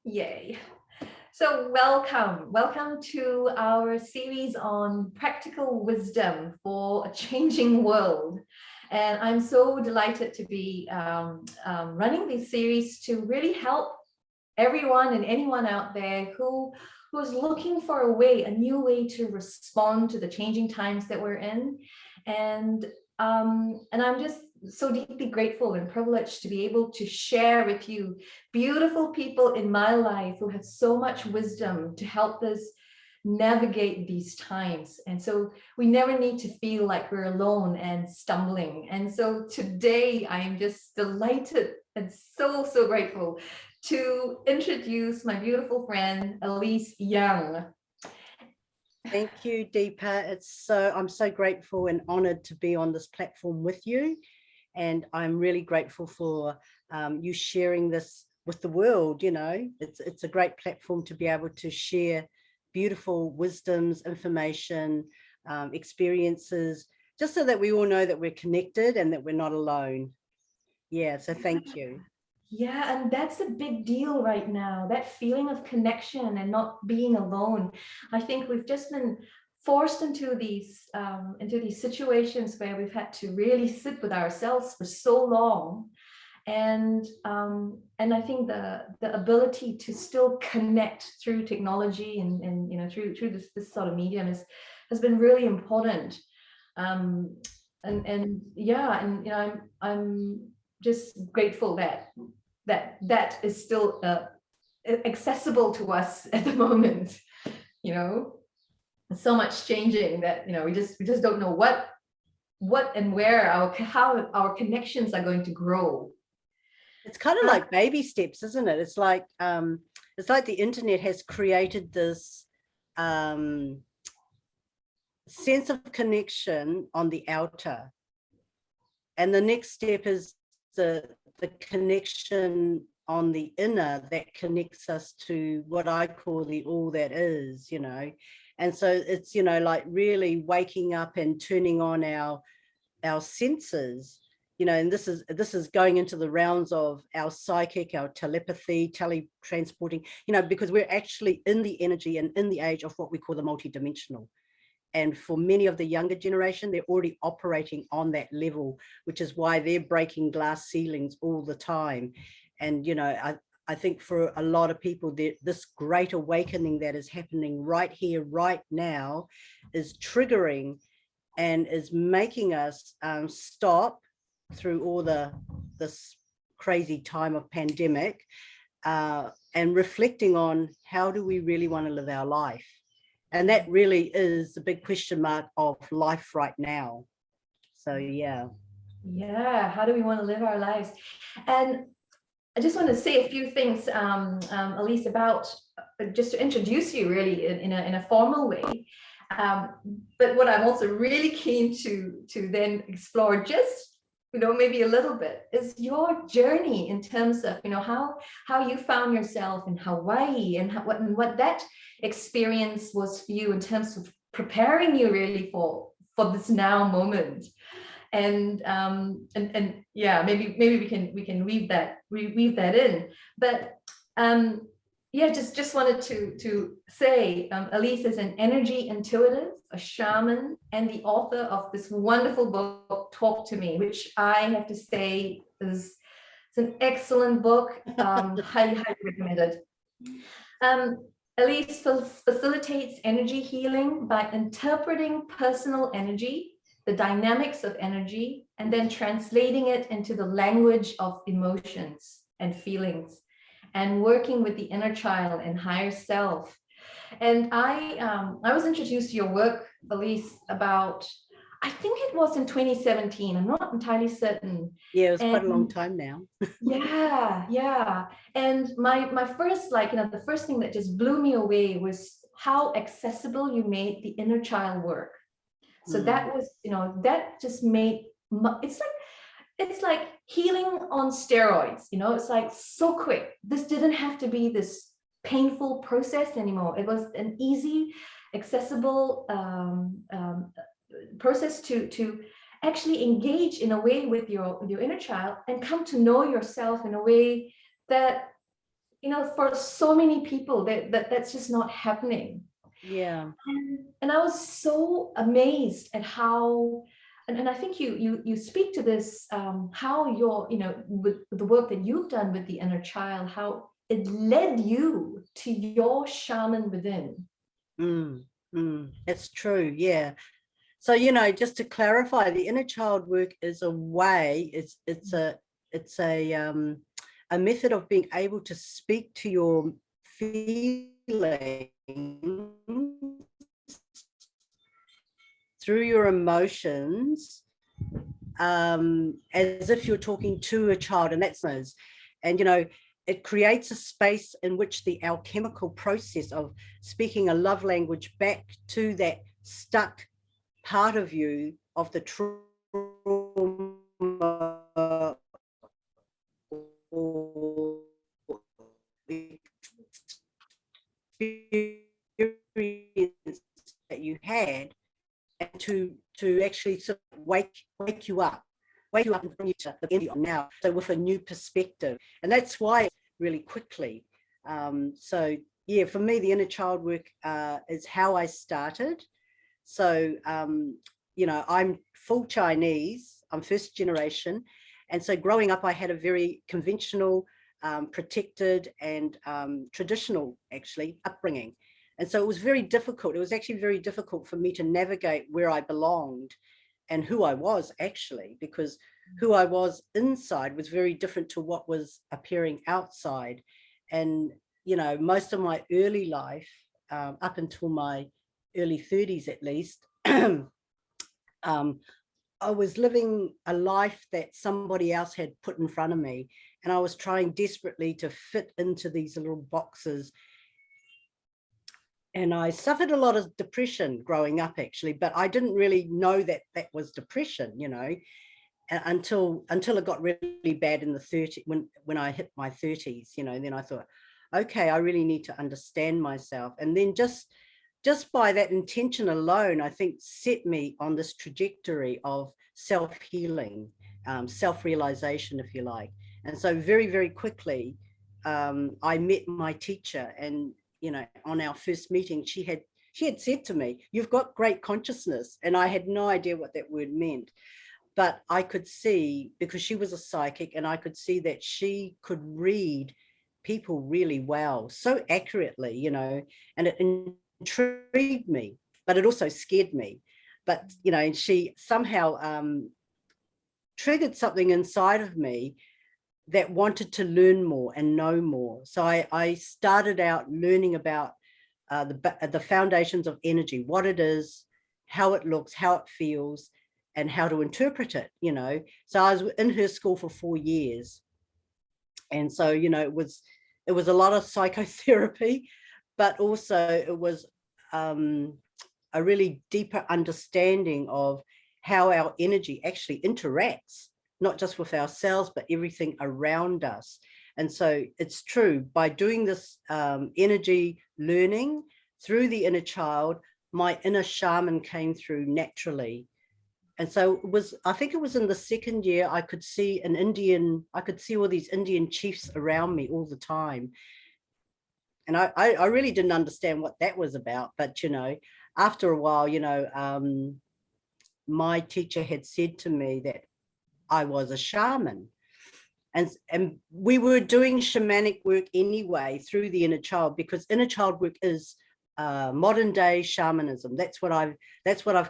Yay. So welcome to our series on practical wisdom for a changing world. And I'm so delighted to be running this series to really help everyone and anyone out there who's looking for a new way to respond to the changing times that we're in. And I'm just so deeply grateful and privileged to be able to share with you beautiful people in my life who have so much wisdom to help us navigate these times. And so we never need to feel like we're alone and stumbling. And so today I am just delighted and so grateful to introduce my beautiful friend, Alyse Young. Thank you, Deepa. I'm so grateful and honored to be on this platform with you. And I'm really grateful for you sharing this with the world. You know, it's a great platform to be able to share beautiful wisdoms, information, experiences, just so that we all know that we're connected and that we're not alone. Yeah, so thank you. Yeah, and that's a big deal right now, that feeling of connection and not being alone. I think we've just been forced into these situations where we've had to really sit with ourselves for so long. And I think the ability to still connect through technology and you know through this sort of medium has been really important. And yeah, and you know I'm just grateful that is still accessible to us at the moment. You know, so much changing that you know we just don't know what and where how our connections are going to grow. It's kind of like baby steps, isn't it? It's like the internet has created this sense of connection on the outer, and the next step is the connection on the inner that connects us to what I call the all that is, you know. And so it's, you know, like really waking up and turning on our senses, you know, and this is going into the realms of our psychic, our telepathy, teletransporting, you know, because we're actually in the energy and in the age of what we call the multidimensional. And for many of the younger generation, they're already operating on that level, which is why they're breaking glass ceilings all the time. And, you know, I think for a lot of people, this great awakening that is happening right here, right now, is triggering and is making us stop through all this crazy time of pandemic and reflecting on how do we really want to live our life. And that really is the big question mark of life right now. So, yeah. Yeah, how do we want to live our lives? And I just want to say a few things, Alyse, about just to introduce you really in a formal way. But what I'm also really keen to then explore just, you know, maybe a little bit is your journey in terms of, you know, how you found yourself in Hawaii and what that experience was for you in terms of preparing you really for this now moment. And yeah, maybe we can weave that in. But yeah, just wanted to say Alyse is an energy intuitive, a shaman, and the author of this wonderful book, Talk to Me, which I have to say is an excellent book. Highly recommended. Alyse facilitates energy healing by interpreting personal energy, the dynamics of energy, and then translating it into the language of emotions and feelings, and working with the inner child and higher self. And I was introduced to your work, Alyse, about, I think it was in 2017. I'm not entirely certain. Yeah, it was quite a long time now. Yeah. And my first, like, you know, the first thing that just blew me away was how accessible you made the inner child work. So that was, you know, that just made, it's like healing on steroids, you know, it's like so quick. This didn't have to be this painful process anymore. It was an easy, accessible process to actually engage in a way with your inner child and come to know yourself in a way that for so many people that's just not happening. Yeah. And I was so amazed at how, and I think you speak to this, how your, with the work that you've done with the inner child, how it led you to your shaman within. That's true. Yeah. So, just to clarify, the inner child work is a way, it's a method of being able to speak to your feelings through your emotions, as if you're talking to a child, and that's knows. And it creates a space in which the alchemical process of speaking a love language back to that stuck part of you, of the trauma or experience that you had, and to actually sort of wake you up and bring you to the energy now, so with a new perspective. And that's why really quickly. So yeah, for me, the inner child work is how I started. So I'm full Chinese, I'm first generation, and so growing up I had a very conventional, protected and traditional actually upbringing. And so it was very difficult. It was actually very difficult for me to navigate where I belonged and who I was actually, because who I was inside was very different to what was appearing outside. And, most of my early life, up until my early 30s at least, I was living a life that somebody else had put in front of me. And I was trying desperately to fit into these little boxes. And I suffered a lot of depression growing up, actually, but I didn't really know that that was depression, until it got really bad in the 30s, when I hit my 30s, and then I thought, okay, I really need to understand myself. And then just by that intention alone, I think set me on this trajectory of self-healing, self-realization, if you like. And so very, very quickly, I met my teacher, and on our first meeting, she had said to me, "You've got great consciousness," and I had no idea what that word meant. But I could see, because she was a psychic, and I could see that she could read people really well, so accurately, and it intrigued me, but it also scared me. But, she somehow triggered something inside of me that wanted to learn more and know more. So I started out learning about the foundations of energy, what it is, how it looks, how it feels, and how to interpret it, So I was in her school for 4 years. And so, it was a lot of psychotherapy, but also it was a really deeper understanding of how our energy actually interacts, not just with ourselves, but everything around us. And so it's true, by doing this energy learning through the inner child, my inner shaman came through naturally. And so I think it was in the second year, I could see all these Indian chiefs around me all the time. And I really didn't understand what that was about. But, after a while, my teacher had said to me that I was a shaman. And we were doing shamanic work anyway through the inner child, because inner child work is modern day shamanism. That's what I've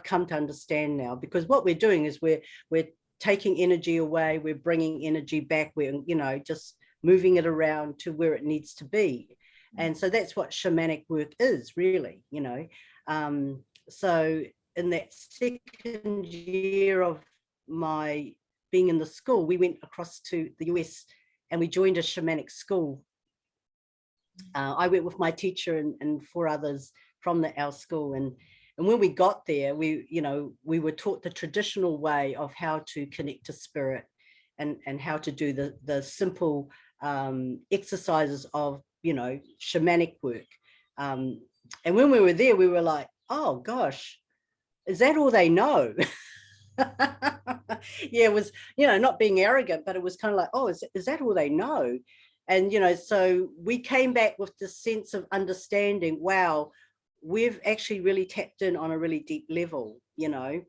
come to understand now, because what we're doing is we're taking energy away, we're bringing energy back, we're just moving it around to where it needs to be. And so that's what shamanic work is, really. So in that second year of my being in the school, we went across to the US and we joined a shamanic school. I went with my teacher and 4 others from our school. And when we got there, we were taught the traditional way of how to connect to spirit, and how to do the simple exercises of, shamanic work. And when we were there, we were like, oh gosh, is that all they know? Yeah, it was, not being arrogant, but it was kind of like, oh, is that all they know? And, you know, so we came back with this sense of understanding, wow, we've actually really tapped in on a really deep level, you know.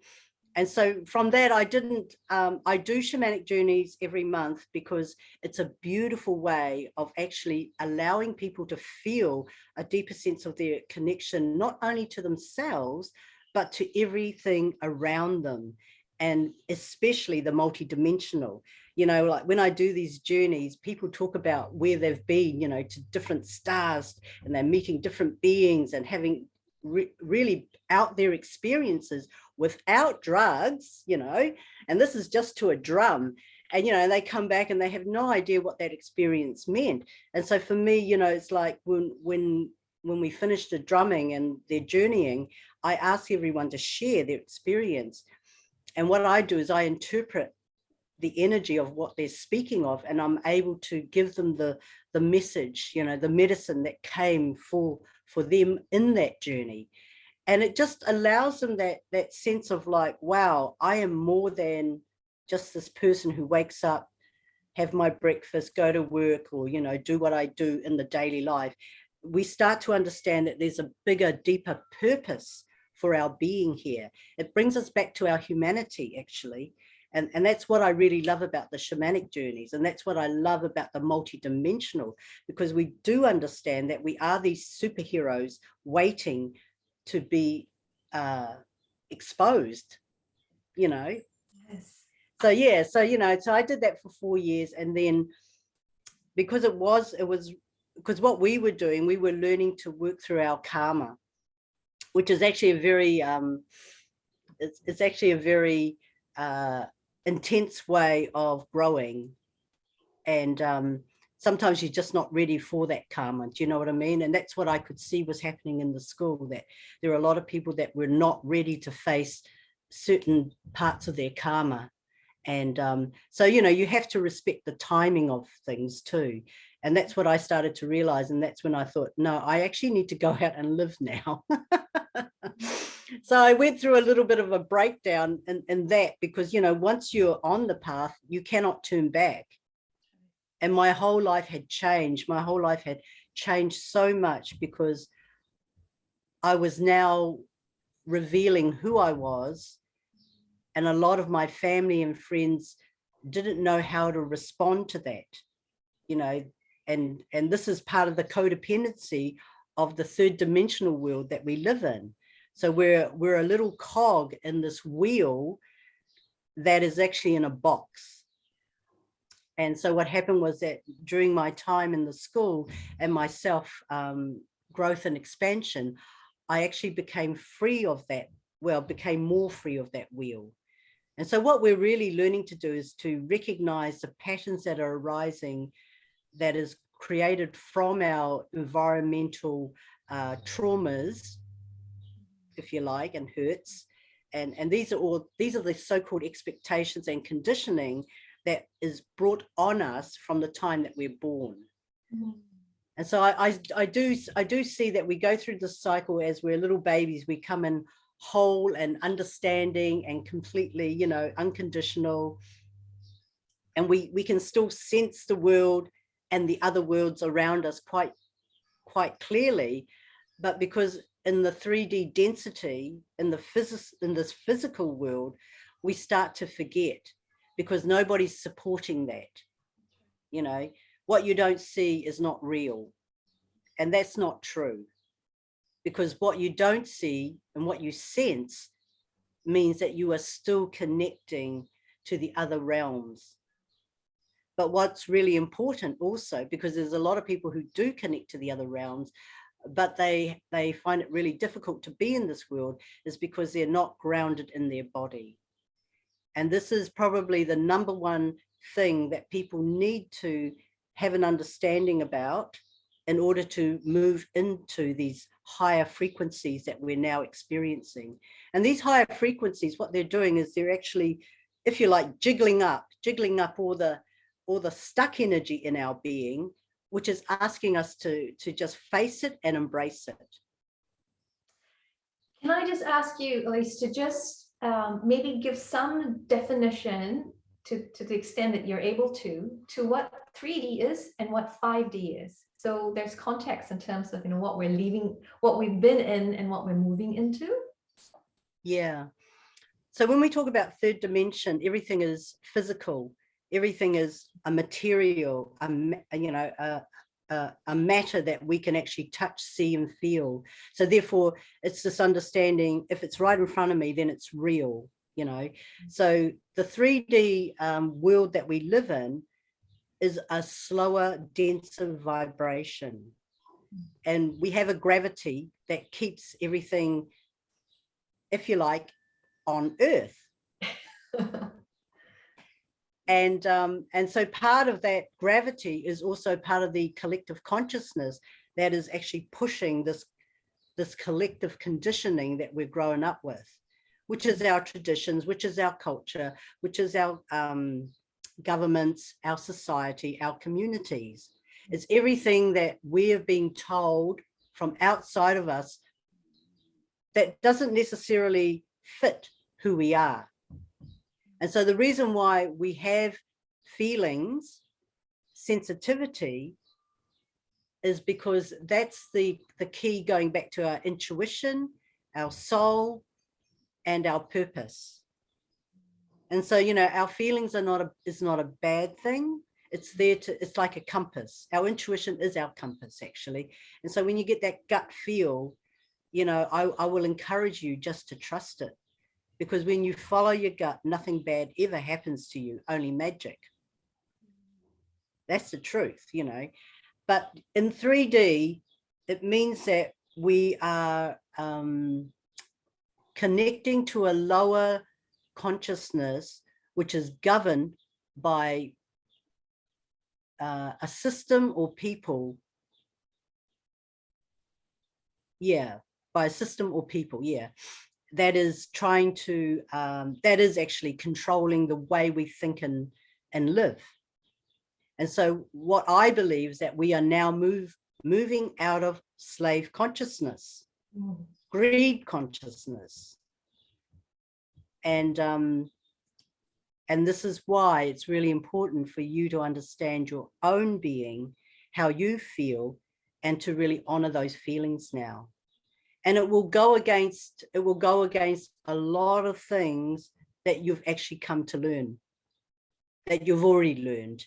And so from that, I didn't, I do shamanic journeys every month because it's a beautiful way of actually allowing people to feel a deeper sense of their connection, not only to themselves, but to everything around them, and especially the multidimensional. You know, like when I do these journeys, people talk about where they've been, you know, to different stars, and they're meeting different beings and having really out there experiences without drugs, you know, and this is just to a drum. And, you know, they come back and they have no idea what that experience meant. And so for me, you know, it's like when we finish the drumming and they're journeying, I ask everyone to share their experience. And what I do is I interpret the energy of what they're speaking of, and I'm able to give them the message, you know, the medicine that came for them in that journey. And it just allows them that sense of like, wow, I am more than just this person who wakes up, have my breakfast, go to work, or, you know, do what I do in the daily life. We start to understand that there's a bigger, deeper purpose for our being here. It brings us back to our humanity, actually. And that's what I really love about the shamanic journeys. And that's what I love about the multidimensional, because we do understand that we are these superheroes waiting to be exposed, you know. Yes. So yeah, so, you know, so I did that for 4 years. And then because it was because what we were doing, we were learning to work through our karma, which is actually a very it's actually a very intense way of growing. And sometimes you're just not ready for that karma. Do you know what I mean? And that's what I could see was happening in the school, that there are a lot of people that were not ready to face certain parts of their karma. And so, you know, you have to respect the timing of things too. And that's what I started to realize. And that's when I thought, no, I actually need to go out and live now. So I went through a little bit of a breakdown in that, because, you know, once you're on the path, you cannot turn back. And my whole life had changed. My whole life had changed so much, because I was now revealing who I was. And a lot of my family and friends didn't know how to respond to that, you know, and this is part of the codependency of the third dimensional world that we live in. So we're a little cog in this wheel that is actually in a box. And so what happened was that during my time in the school and my self growth and expansion, I actually became free of that, well, became more free of that wheel. And so what we're really learning to do is to recognize the patterns that are arising, that is created from our environmental traumas, if you like, and hurts. And these are the so-called expectations and conditioning that is brought on us from the time that we're born. Mm. And so I do see that we go through this cycle as we're little babies. We come in whole and understanding and completely, you know, unconditional. And we can still sense the world and the other worlds around us quite clearly. But because in the 3D density, in this physical world, we start to forget, because nobody's supporting that. You know, what you don't see is not real. And that's not true, because what you don't see and what you sense means that you are still connecting to the other realms. But what's really important also, because there's a lot of people who do connect to the other realms, but they find it really difficult to be in this world, is because they're not grounded in their body. And this is probably the number one thing that people need to have an understanding about in order to move into these higher frequencies that we're now experiencing. And these higher frequencies, what they're doing is they're actually, if you like, jiggling up all the stuck energy in our being, which is asking us to just face it and embrace it. Can I just ask you, Alyse, to just maybe give some definition to the extent that you're able to what 3D is and what 5D is. So there's context in terms of, you know, what we're leaving, what we've been in and what we're moving into. Yeah. So when we talk about third dimension, everything is physical. Everything is a material, a matter that we can actually touch, see, and feel. So therefore, it's this understanding, if it's right in front of me, then it's real, you know. So the 3D world that we live in is a slower, denser vibration. And we have a gravity that keeps everything, if you like, on Earth. And so part of that gravity is also part of the collective consciousness that is actually pushing this collective conditioning that we're growing up with, which is our traditions, which is our culture, which is our governments, our society, our communities. It's everything that we are being told from outside of us that doesn't necessarily fit who we are. And so the reason why we have feelings, sensitivity, is because that's the key, going back to our intuition, our soul, and our purpose. And so, you know, our feelings is not a bad thing. It's there it's like a compass. Our intuition is our compass, actually. And so when you get that gut feel, you know, I will encourage you just to trust it. Because when you follow your gut, nothing bad ever happens to you, only magic. That's the truth, you know. But in 3D, it means that we are connecting to a lower consciousness, which is governed by a system or people. Yeah, by a system or people, yeah. That is trying to, that is actually controlling the way we think and live. And so what I believe is that we are now moving out of slave consciousness, greed consciousness. And this is why it's really important for you to understand your own being, how you feel, and to really honor those feelings now. And it will go against a lot of things that you've actually come to learn, that you've already learned.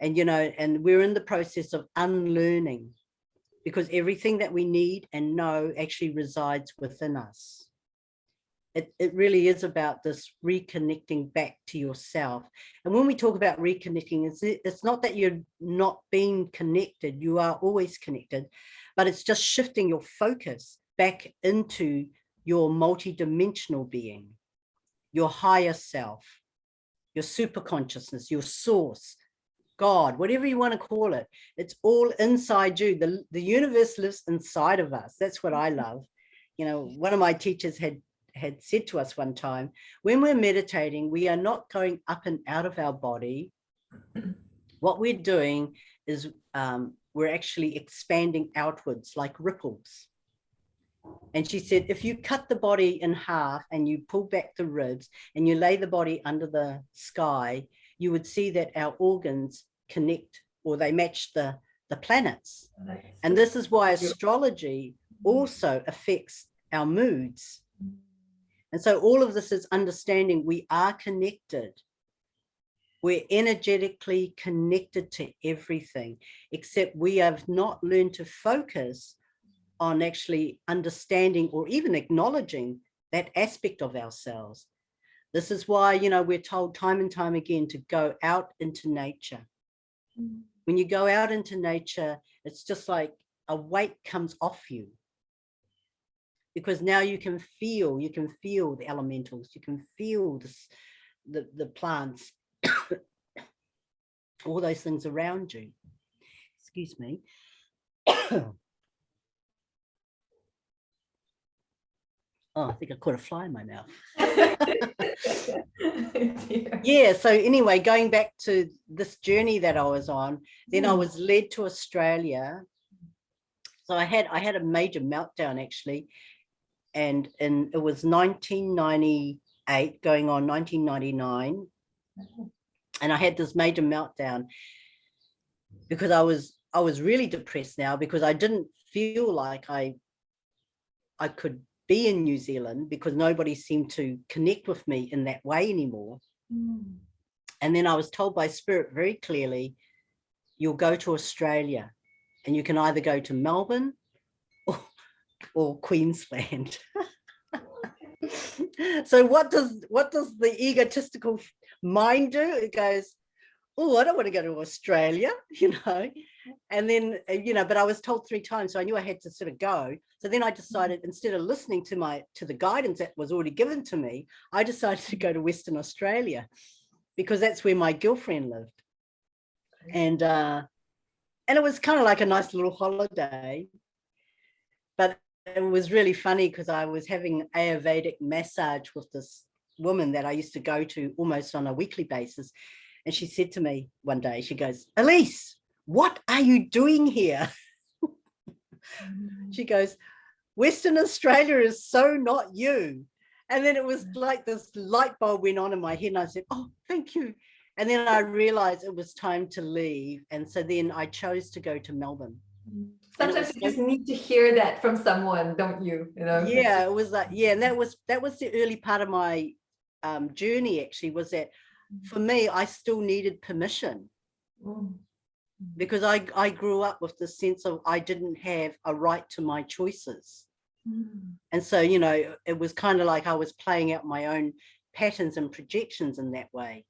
And, you know, and we're in the process of unlearning, because everything that we need and know actually resides within us. It really is about this reconnecting back to yourself. And when we talk about reconnecting, it's not that you're not being connected, you are always connected, but it's just shifting your focus back into your multidimensional being, your higher self, your super consciousness, your source, God, whatever you want to call it. It's all inside you. The universe lives inside of us. That's what I love. You know, one of my teachers had said to us one time, when we're meditating, we are not going up and out of our body. What we're doing is we're actually expanding outwards like ripples. And she said, if you cut the body in half and you pull back the ribs and you lay the body under the sky, you would see that our organs connect, or they match the planets. And this is why astrology also affects our moods. And so all of this is understanding we are connected. We're energetically connected to everything, except we have not learned to focus on actually understanding or even acknowledging that aspect of ourselves. This is why, you know, we're told time and time again to go out into nature. When you go out into nature, it's just like a weight comes off you, because now you can feel the elementals, you can feel the plants, all those things around you. Excuse me. Oh, I think I caught a fly in my mouth. Yeah, so anyway, going back to this journey that I was on, then I was led to Australia. So I had a major meltdown, actually, and it was 1998 going on 1999. And I had this major meltdown because I was really depressed now, because I didn't feel like I could be in New Zealand, because nobody seemed to connect with me in that way anymore. Mm. And then I was told by Spirit very clearly, you'll go to Australia, and you can either go to Melbourne or Queensland. So what does the egotistical mind do? It goes, oh, I don't want to go to Australia, and then, but I was told 3 times, so I knew I had to sort of go. So then I decided, instead of listening to the guidance that was already given to me, I decided to go to Western Australia, because that's where my girlfriend lived. And it was kind of like a nice little holiday, but it was really funny because I was having Ayurvedic massage with this woman that I used to go to almost on a weekly basis. And she said to me one day, she goes, Alyse, what are you doing here? She goes, Western Australia is so not you. And then it was like this light bulb went on in my head, and I said, oh, thank you. And then I realized it was time to leave. And so then I chose to go to Melbourne. Sometimes you just need to hear that from someone, don't you? Yeah, it was like, yeah, and that was the early part of my journey, actually, was that for me, I still needed permission. Because I grew up with the sense of I didn't have a right to my choices. And so, it was kind of like I was playing out my own patterns and projections in that way.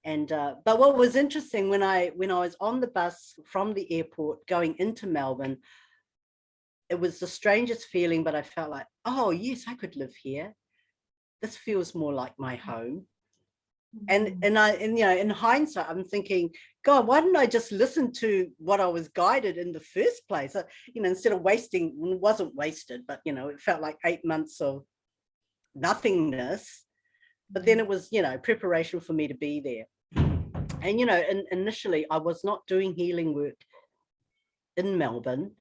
And but what was interesting, when I was on the bus from the airport going into Melbourne, it was the strangest feeling, but I felt like, oh yes, I could live here. This feels more like my home. And in hindsight, I'm thinking, God, why didn't I just listen to what I was guided in the first place? Instead of wasting, it wasn't wasted, but it felt like 8 months of nothingness. But then it was, preparation for me to be there. And initially I was not doing healing work in Melbourne,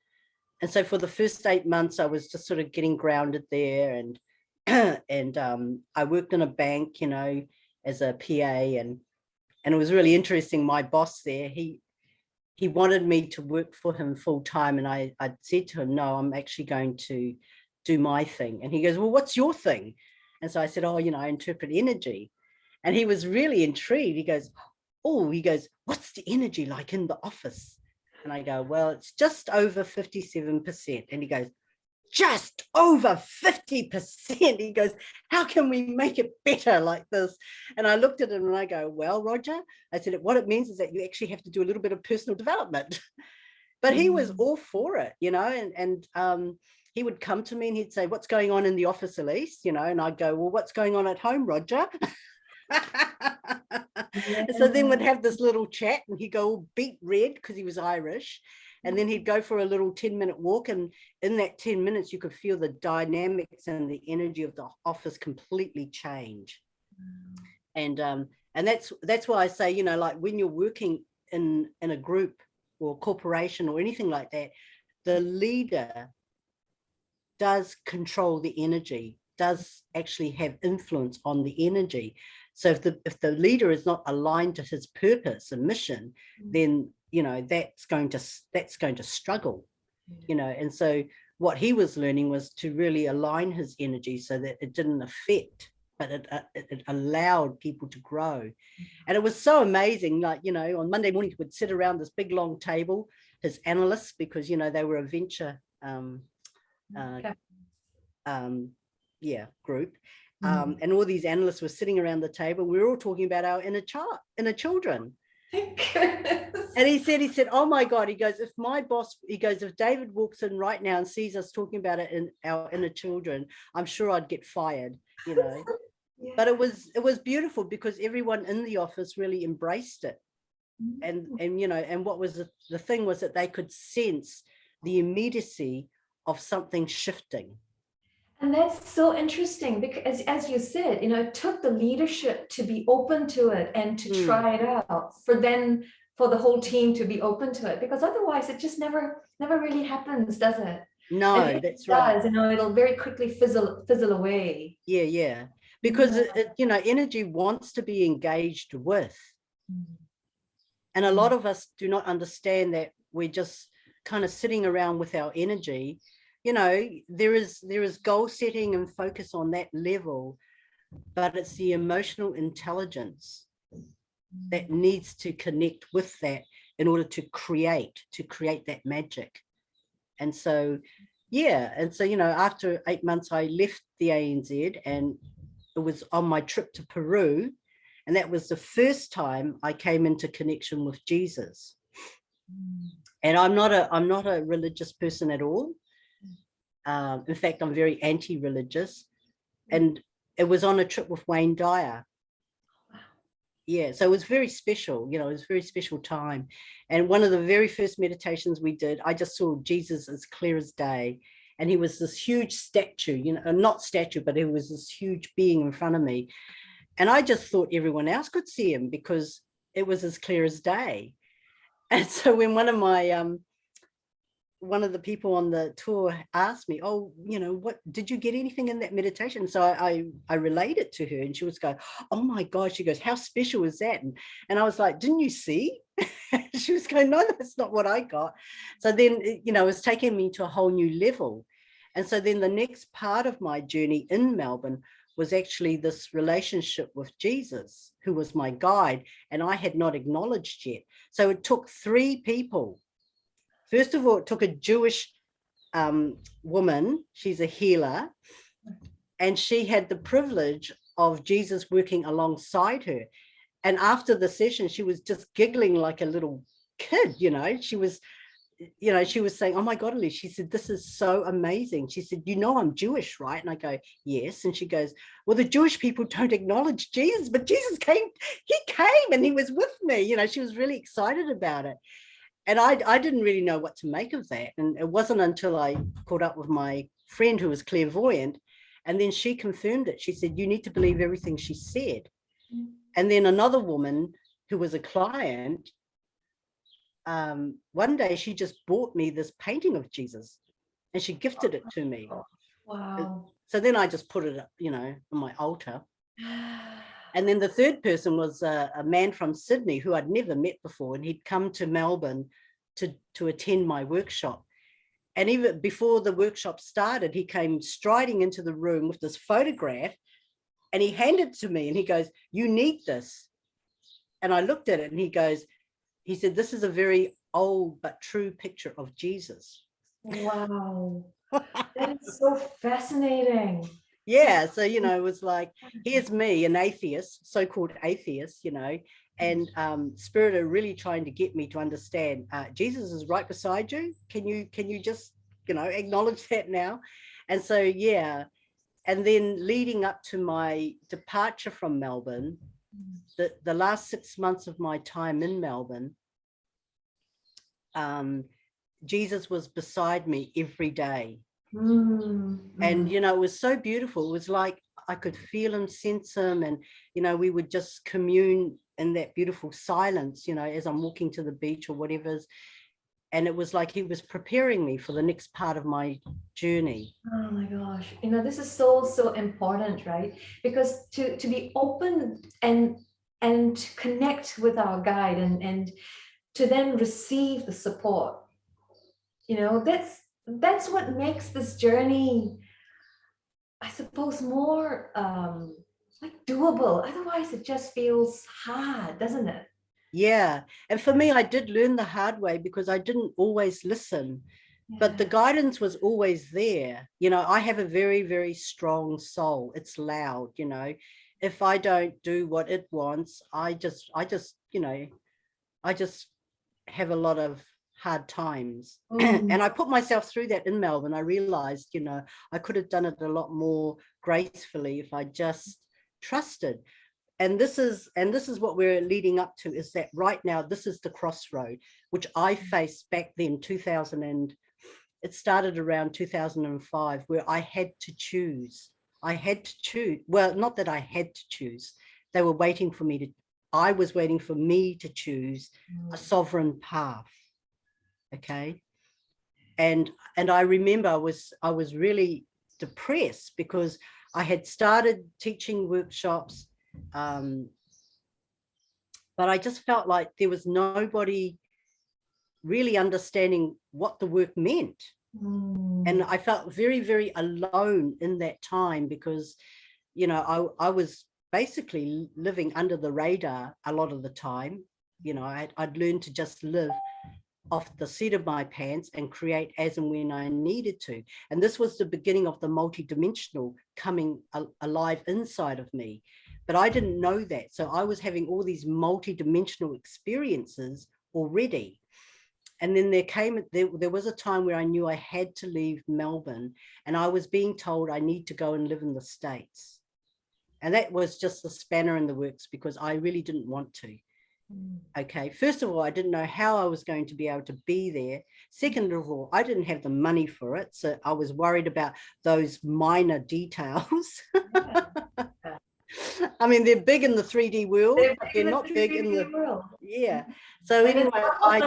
and so for the first 8 months I was just sort of getting grounded there, and I worked in a bank, as a PA, and it was really interesting. My boss there, he wanted me to work for him full time, and I said to him, no, I'm actually going to do my thing. And he goes, well, what's your thing? And so I said, oh, I interpret energy. And he was really intrigued. He goes, what's the energy like in the office? And I go, well, it's just over 57%. And he goes, just over 50%. He goes, how can we make it better like this? And I looked at him and I go, well, Roger, I said, what it means is that you actually have to do a little bit of personal development. But he was all for it, and he would come to me and he'd say, what's going on in the office, Alyse? And I'd go, well, what's going on at home, Roger? And so then we'd have this little chat, and he'd go all beet red because he was Irish. And then he'd go for a little 10-minute walk, and in that 10 minutes you could feel the dynamics and the energy of the office completely change. And that's why I say, like when you're working in a group or corporation or anything like that, the leader does control the energy, does actually have influence on the energy. So if the leader is not aligned to his purpose and mission, then that's going to struggle. And so what he was learning was to really align his energy so that it didn't affect, but it allowed people to grow. And it was so amazing. Like, on Monday morning he would sit around this big long table, his analysts, because they were a venture group. And all these analysts were sitting around the table. We were all talking about our inner children. Thank goodness. And he said, oh my God, he goes, if David walks in right now and sees us talking about it in our inner children, I'm sure I'd get fired, Yeah. But it was beautiful because everyone in the office really embraced it. And what was the thing was that they could sense the immediacy of something shifting. And that's so interesting because, as you said, it took the leadership to be open to it and to try it out, for the whole team to be open to it, because otherwise it just never really happens, does it? No, that's right. It'll very quickly fizzle away. Yeah. because you know, energy wants to be engaged with. And a lot of us do not understand that we're just kind of sitting around with our energy. You know, there is goal setting and focus on that level, but it's the emotional intelligence that needs to connect with that in order to create that magic. And so, yeah. And so, you know, after 8 months, I left the ANZ and it was on my trip to Peru. And that was the first time I came into connection with Jesus. And I'm not a religious person at all. In fact, I'm very anti-religious. And it was on a trip with Wayne Dyer. Yeah, so it was very special, you know, it was a very special time. And one of the very first meditations we did, I just saw Jesus as clear as day. And he was this huge statue, you know, not statue, but he was this huge being in front of me. And I just thought everyone else could see him because it was as clear as day. And so when one of the people on the tour asked me, oh, you know, what did you get anything in that meditation? So I relayed it to her and she was going, oh my God, she goes, how special is that? And I was like, didn't you see? She was going, no, that's not what I got. So then, you know, it was taking me to a whole new level. And so then the next part of my journey in Melbourne was actually this relationship with Jesus, who was my guide, and I had not acknowledged yet. So it took 3 people. First of all, it took a Jewish woman, she's a healer, and she had the privilege of Jesus working alongside her. And after the session, she was just giggling like a little kid, you know, she was saying, oh my God, Alyse, she said, this is so amazing. She said, you know, I'm Jewish, right? And I go, yes. And she goes, well, the Jewish people don't acknowledge Jesus, but Jesus came, he came and he was with me. You know, she was really excited about it. And I didn't really know what to make of that. And it wasn't until I caught up with my friend who was clairvoyant, and then she confirmed it. She said, you need to believe everything she said. And then another woman who was a client, one day she just bought me this painting of Jesus and she gifted it to me. Wow. So then I just put it up, you know, on my altar. And then the third person was a man from Sydney who I'd never met before, and he'd come to Melbourne to attend my workshop. And even before the workshop started, he came striding into the room with this photograph and he handed it to me and he goes, you need this. And I looked at it and he said, this is a very old but true picture of Jesus. Wow. That is so fascinating. Yeah, so, you know, it was like, here's me, an atheist, so-called atheist, you know, and Spirit are really trying to get me to understand Jesus is right beside you. Can you just, you know, acknowledge that now? And so, yeah. And then leading up to my departure from Melbourne, the last 6 months of my time in Melbourne, Jesus was beside me every day. And, you know, it was so beautiful. It was like I could feel him, sense him, and, you know, we would just commune in that beautiful silence, you know, as I'm walking to the beach or whatever. And it was like he was preparing me for the next part of my journey. Oh my gosh, you know, this is so important, right? Because to be open and connect with our guide and to then receive the support, you know, that's what makes this journey, I suppose, more like doable. Otherwise it just feels hard, doesn't it? Yeah. And for me, I did learn the hard way because I didn't always listen, but the guidance was always there. You know, I have a very, very strong soul. It's loud, you know. If I don't do what it wants, I just, you know, I just have a lot of hard times. And I put myself through that in Melbourne. I realized, you know, I could have done it a lot more gracefully if I just trusted. And this is what we're leading up to, is that right now, this is the crossroad, which I faced back then, 2000, and it started around 2005, where I had to choose. I had to choose. Well, not that I had to choose. They were waiting for me to, I was waiting for me to choose a sovereign path. Okay. And I remember I was really depressed because I had started teaching workshops, but I just felt like there was nobody really understanding what the work meant. And I felt very, very alone in that time because, you know, I was basically living under the radar a lot of the time. You know, I'd learned to just live off the seat of my pants and create as and when I needed to. And this was the beginning of the multidimensional coming alive inside of me. But I didn't know that. So I was having all these multidimensional experiences already. And then there was a time where I knew I had to leave Melbourne, and I was being told I need to go and live in the States. And that was just a spanner in the works because I really didn't want to. Okay, first of all, I didn't know how I was going to be able to be there. Second of all, I didn't have the money for it. So I was worried about those minor details. I mean, they're big in the 3D world, but they're not big in the world. Yeah. So and anyway,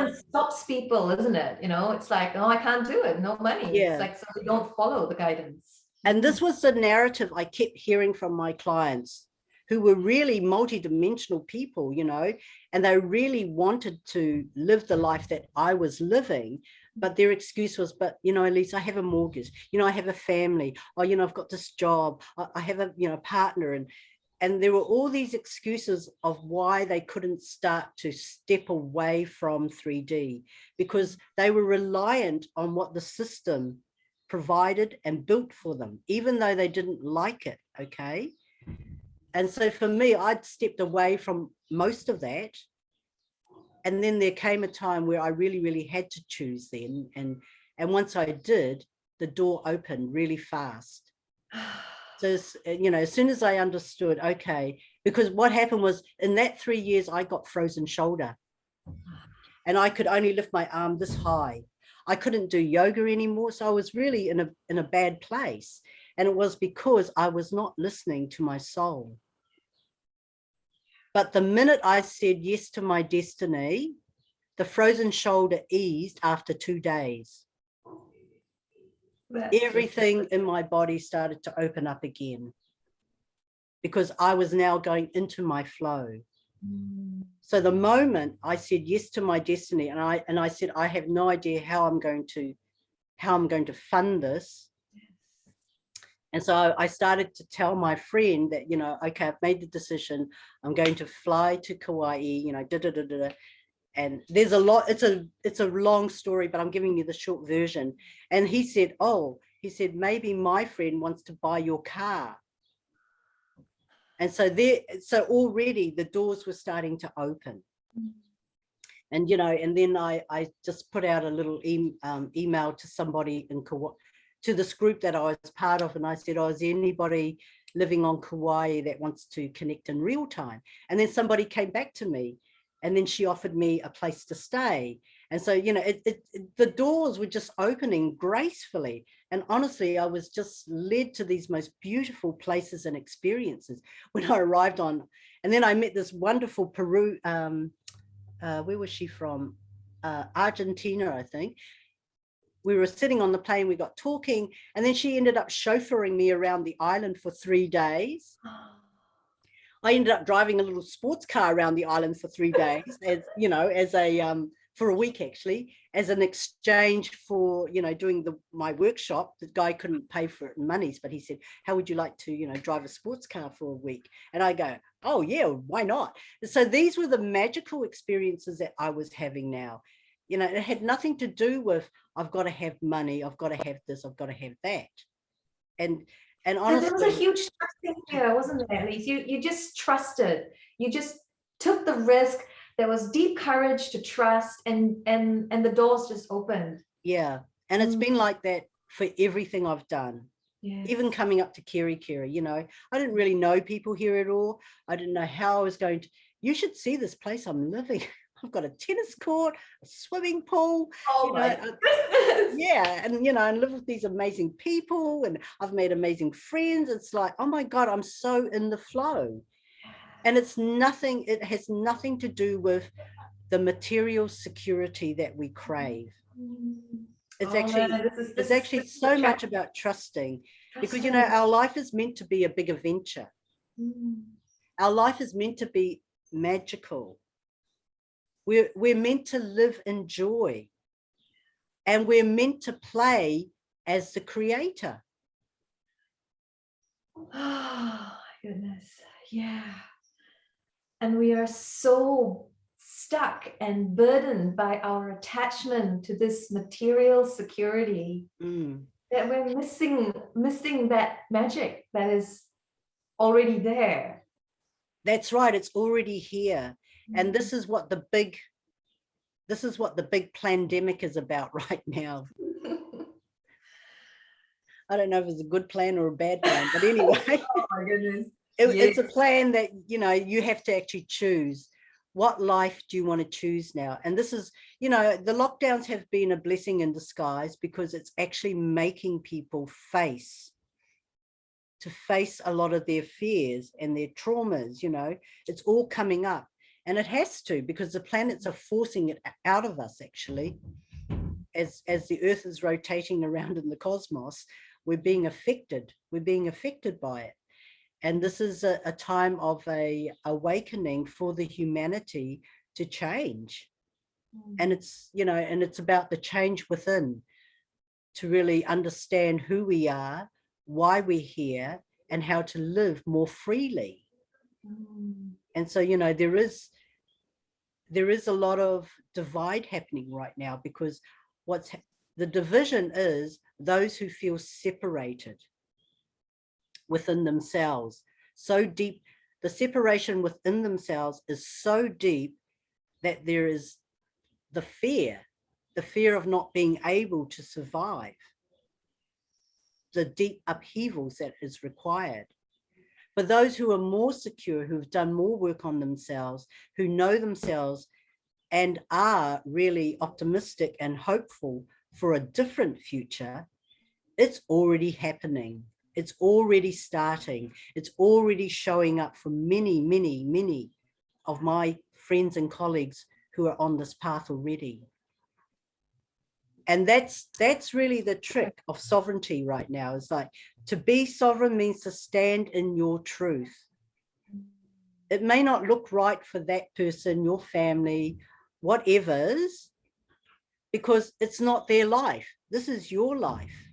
it stops people, isn't it? You know, it's like, oh, I can't do it. No money. Yeah. It's like, so they don't follow the guidance. And this was the narrative I kept hearing from my clients, who were really multidimensional people, you know, and they really wanted to live the life that I was living. But their excuse was, but, you know, Alyse, I have a mortgage, you know, I have a family. Oh, you know, I've got this job. I have a, you know, partner. And there were all these excuses of why they couldn't start to step away from 3D, because they were reliant on what the system provided and built for them, even though they didn't like it. Okay. And so for me, I'd stepped away from most of that. And then there came a time where I really, really had to choose then. And once I did, the door opened really fast. So, you know, as soon as I understood, okay, because what happened was in that 3 years, I got frozen shoulder and I could only lift my arm this high. I couldn't do yoga anymore. So I was really in a bad place. And it was because I was not listening to my soul. But the minute I said yes to my destiny, the frozen shoulder eased after 2 days. Everything in my body started to open up again because I was now going into my flow. So the moment I said yes to my destiny, and I said, I have no idea how I'm going to fund this. And so I started to tell my friend that, you know, okay, I've made the decision. I'm going to fly to Kauai, you know, And there's a lot, it's a long story, but I'm giving you the short version. And he said, maybe my friend wants to buy your car. And so already the doors were starting to open. And, you know, and then I just put out a little email to somebody in Kauai, to this group that I was part of. And I said, oh, is there anybody living on Kauai that wants to connect in real time? And then somebody came back to me. And then she offered me a place to stay. And so, you know, the doors were just opening gracefully. And honestly, I was just led to these most beautiful places and experiences when I arrived on. And then I met this wonderful Peru, where was she from? Argentina, I think. We were sitting on the plane, we got talking, and then she ended up chauffeuring me around the island for 3 days. I ended up driving a little sports car around the island for 3 days, as you know, as for a week actually, as an exchange for, you know, doing my workshop. The guy couldn't pay for it in monies, but he said, how would you like to, you know, drive a sports car for a week? And I go, oh yeah, why not? So these were the magical experiences that I was having now. You know, it had nothing to do with, I've got to have money, I've got to have this, I've got to have that. And honestly, there was a huge trusting here, wasn't there, Alyse? You just trusted. You just took the risk. There was deep courage to trust, and the doors just opened. Yeah, and it's been like that for everything I've done. Yes. Even coming up to Kiri, you know, I didn't really know people here at all. I didn't know how I was going to. You should see this place I'm living. I've got a tennis court, a swimming pool. Oh my goodness. Yeah, and you know, and live with these amazing people, and I've made amazing friends. It's like, oh my God, I'm so in the flow. And it has nothing to do with the material security that we crave. It's actually so much about trusting. because, you know, our life is meant to be a big adventure. Our life is meant to be magical. We're meant to live in joy, and we're meant to play as the creator. Oh, goodness. Yeah. And we are so stuck and burdened by our attachment to this material security that we're missing that magic that is already there. That's right. It's already here. And this is what the big pandemic is about right now. I don't know if it's a good plan or a bad plan, but anyway. Oh my goodness. It's a plan that, you know, you have to actually choose. What life do you want to choose now? And this is, you know, the lockdowns have been a blessing in disguise, because it's actually making people face a lot of their fears and their traumas. You know, it's all coming up, and it has to, because the planets are forcing it out of us, actually. As the earth is rotating around in the cosmos, we're being affected by it. And this is a time of a awakening for the humanity to change. And it's, you know, and it's about the change within, to really understand who we are, why we're here, and how to live more freely. And so, you know, there is a lot of divide happening right now, because the division is those who feel separated within themselves, so deep. The separation within themselves is so deep that there is the fear of not being able to survive the deep upheavals that is required. For those who are more secure, who've done more work on themselves, who know themselves and are really optimistic and hopeful for a different future, it's already happening. It's already starting. It's already showing up for many, many, many of my friends and colleagues who are on this path already. And that's really the trick of sovereignty right now. Is like, to be sovereign means to stand in your truth. It may not look right for that person, your family, whatever's, because it's not their life. This is your life.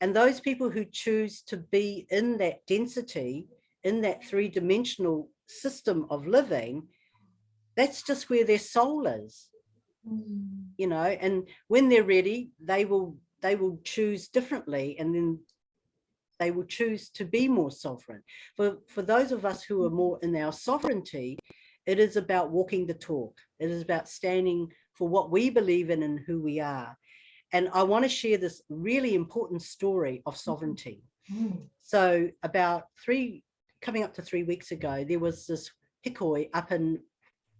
And those people who choose to be in that density, in that three-dimensional system of living, that's just where their soul is. You know, and when they're ready, they will choose differently, and then they will choose to be more sovereign. For those of us who are more in our sovereignty, it is about walking the talk. It is about standing for what we believe in and who we are. And I want to share this really important story of sovereignty. So about coming up to 3 weeks ago, there was this hikoi up in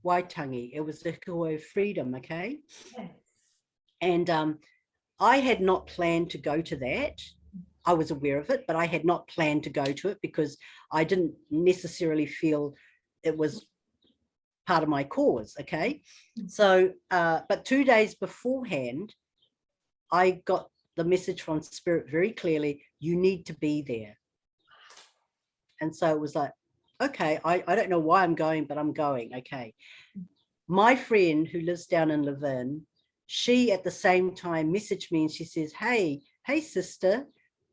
Waitangi. It was the hikoi of freedom, okay? Yes. And I had not planned to go to that. I was aware of it, but I had not planned to go to it because I didn't necessarily feel it was part of my cause, okay? So, but 2 days beforehand, I got the message from Spirit very clearly, you need to be there. And so it was like, okay, I don't know why I'm going, but I'm going, okay. My friend who lives down in Levin, she at the same time messaged me and she says, hey sister,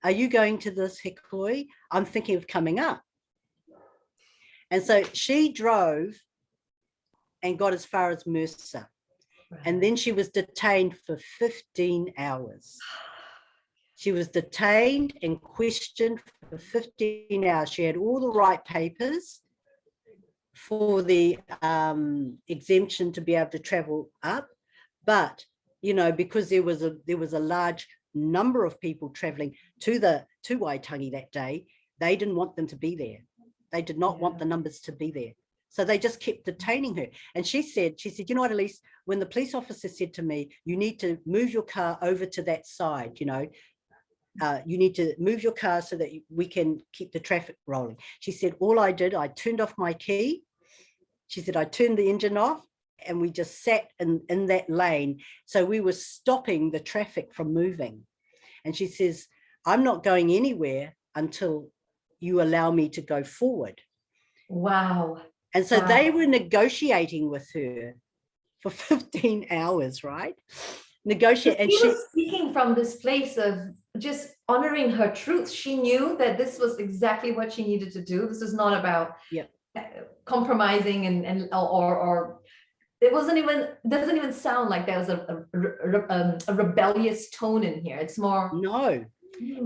are you going to this hikoi? I'm thinking of coming up. And so she drove and got as far as Mercer. And then she was detained for 15 hours. She was detained and questioned for 15 hours. She had all the right papers for the exemption to be able to travel up. But, you know, because there was a large number of people traveling to Waitangi that day, they didn't want them to be there. They did not want the numbers to be there. So they just kept detaining her. And she said, you know what, Alyse, when the police officer said to me, you need to move your car over to that side, you know, you need to move your car so that we can keep the traffic rolling. She said, all I did, I turned off my key. She said, I turned the engine off and we just sat in that lane. So we were stopping the traffic from moving. And she says, I'm not going anywhere until you allow me to go forward. Wow. And so Wow. they were negotiating with her for 15 hours, right? Negotiate. And She she was speaking from this place of just honoring her truth. She knew that this was exactly what she needed to do. This is not about compromising or it wasn't even, doesn't even sound like there was a rebellious tone in here. It's more no.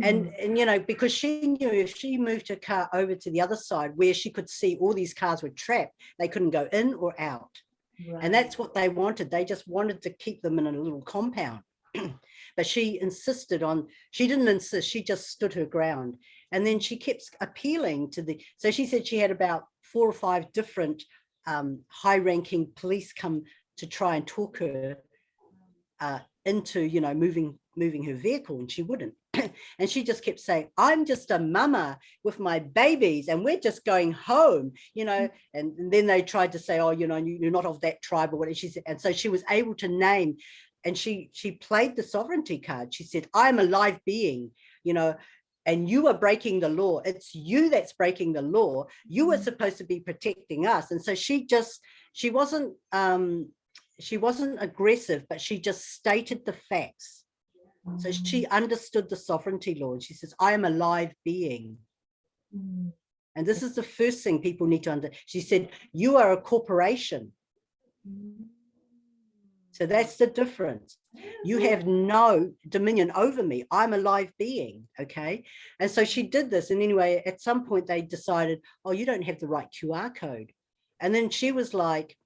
And you know, because she knew if she moved her car over to the other side where she could see all these cars were trapped, they couldn't go in or out. right. And that's what they wanted. They just wanted to keep them in a little compound. But she insisted on, she didn't insist, she just stood her ground. And then she kept appealing to the, so she said she had about 4 or 5 different high-ranking police come to try and talk her into, you know, moving her vehicle, and she wouldn't. And she just kept saying, I'm just a mama with my babies and we're just going home, you know. And then they tried to say, oh, you know, you're not of that tribe or whatever. She said, and so she was able to name, and she played the sovereignty card. She said, I'm a live being, you know, and you are breaking the law. It's you that's breaking the law. You were supposed to be protecting us. And so she wasn't aggressive, but she just stated the facts. So she understood the sovereignty law, and she says, I am a live being. And this is the first thing people need to understand. She said, you are a corporation. So that's the difference. You have no dominion over me. I'm a live being, okay? And so she did this. And anyway, at some point they decided, oh, you don't have the right QR code. And then she was like,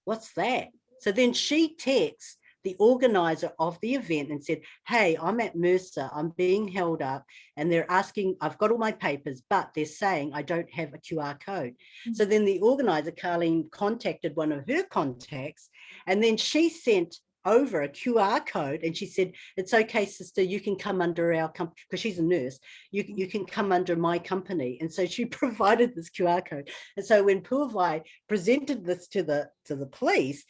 what's that? So then she texts the organizer of the event and said, hey, I'm at Mercer, I'm being held up, and they're asking, I've got all my papers, but they're saying I don't have a QR code. So then the organizer, Carlene, contacted one of her contacts, and then she sent over a QR code, and she said, it's okay, sister, you can come under our company, because she's a nurse, you can come under my company. And so she provided this QR code. And so when Puavai presented this to the police,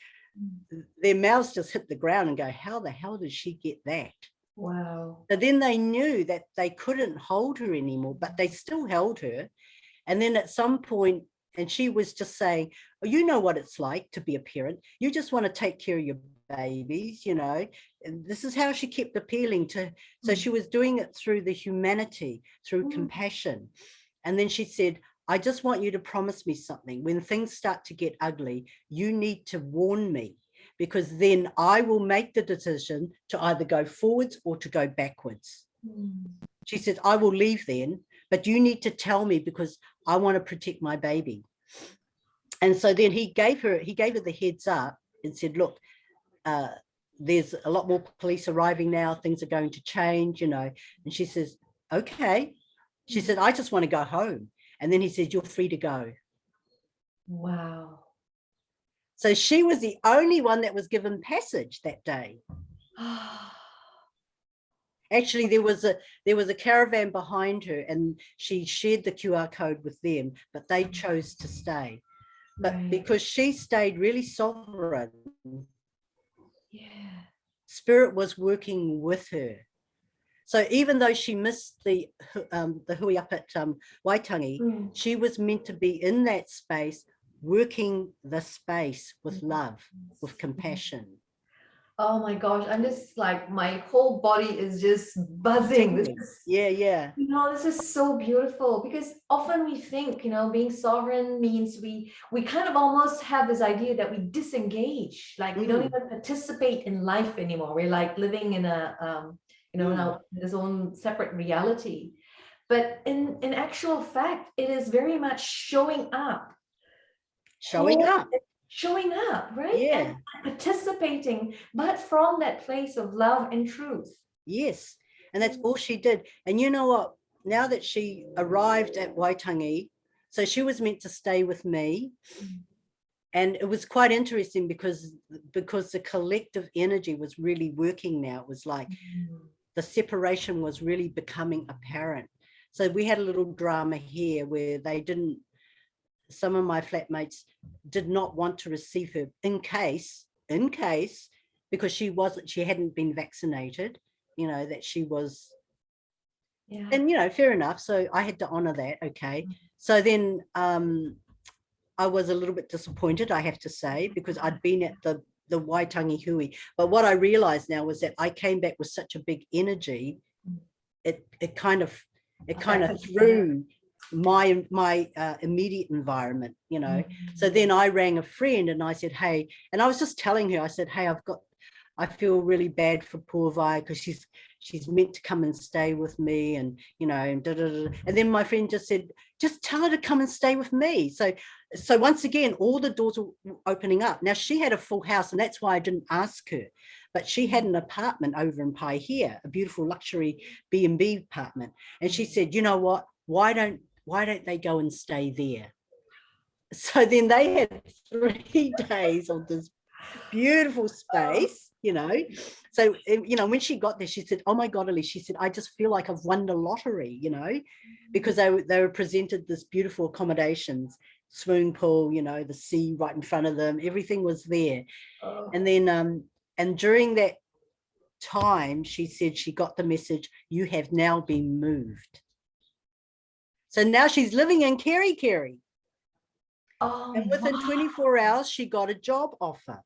their mouths just hit the ground and go, how the hell did she get that? Wow. So then they knew that they couldn't hold her anymore, but they still held her. And then at some point, and she was just saying, oh, you know what it's like to be a parent. You just want to take care of your babies, you know. And this is how she kept appealing to. So she was doing it through the humanity, through compassion. And then she said, I just want you to promise me something. When things start to get ugly, you need to warn me, because then I will make the decision to either go forwards or to go backwards. She said, I will leave then, but you need to tell me because I want to protect my baby. And so then he gave her the heads up and said, look, there's a lot more police arriving now. Things are going to change, you know. And she says, okay. She said, I just want to go home. And then he said, you're free to go. Wow. So she was the only one that was given passage that day. Actually, there was a caravan behind her, and she shared the QR code with them, but they chose to stay. But because she stayed really sovereign, Spirit was working with her. So even though she missed the hui up at Waitangi, she was meant to be in that space, working the space with love, with compassion. Oh my gosh, I'm just like, my whole body is just buzzing. This is, yeah. You know, this is so beautiful, because often we think, you know, being sovereign means we kind of almost have this idea that we disengage, like we don't even participate in life anymore. We're like living in a you know, now his own separate reality. But in actual fact, it is very much showing up. Showing up, right? Yeah. And participating, but from that place of love and truth. Yes. And that's all she did. And you know what? Now that she arrived at Waitangi, so she was meant to stay with me. And it was quite interesting because the collective energy was really working now. It was like the separation was really becoming apparent. So we had a little drama here where some of my flatmates did not want to receive her in case, because she hadn't been vaccinated, you know, that she was Yeah. And, fair enough. So I had to honor that. Okay. So then I was a little bit disappointed, I have to say, because I'd been at the Waitangi Hui. But what I realized now was that I came back with such a big energy. It kind of threw my immediate environment, So then I rang a friend and I said, hey, and I was just telling her, I said, hey, I feel really bad for poor Vi because she's meant to come and stay with me, and and and then my friend just said, just tell her to come and stay with me. So once again, all the doors were opening up. Now she had a full house, and that's why I didn't ask her, but she had an apartment over in Paihia, a beautiful luxury B&B apartment, and she said, you know what, why don't they go and stay there? So then they had 3 days of this beautiful space, So, when she got there, she said, oh my God, Alyse, she said, I just feel like I've won the lottery, because they were presented this beautiful accommodations, swimming pool, the sea right in front of them, everything was there. And then, and during that time, she said she got the message, you have now been moved. So now she's living in Kerikeri. Oh, And within 24 hours, she got a job offer.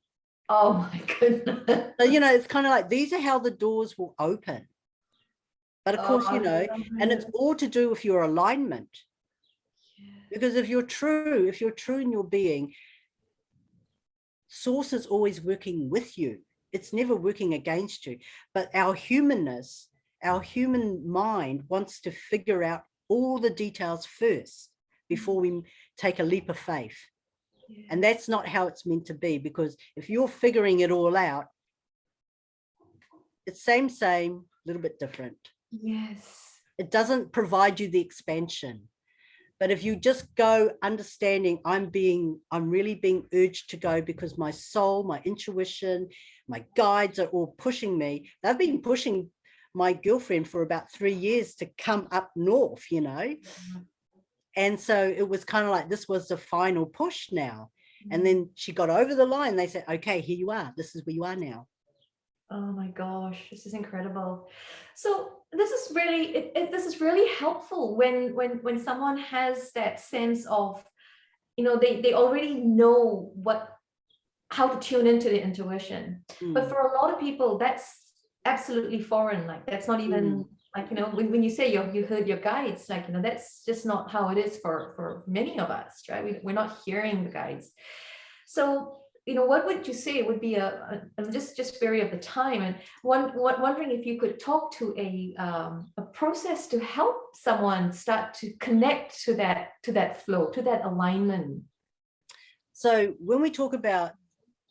Oh my goodness. So, it's kind of like, these are how the doors will open. But of course, and it's all to do with your alignment. Because if you're true in your being, source is always working with you. It's never working against you. But our humanness, our human mind wants to figure out all the details first before we take a leap of faith. And that's not how it's meant to be, because if you're figuring it all out, it's same, a little bit different. Yes. It doesn't provide you the expansion. But if you just go understanding, I'm really being urged to go because my soul, my intuition, my guides are all pushing me. They've been pushing my girlfriend for about 3 years to come up north, And so it was kind of like, this was the final push now. And then she got over the line. They said, okay, here you are. This is where you are now. Oh my gosh, this is incredible. So this is really, this is really helpful when someone has that sense of, they already know how to tune into the intuition. But for a lot of people, that's absolutely foreign. Like, that's not even like, when you say you heard your guides, like, that's just not how it is for many of us, right? We're not hearing the guides. So, what would you say would be just vary of the time, and wondering if you could talk to a process to help someone start to connect to that flow, to that alignment. So when we talk about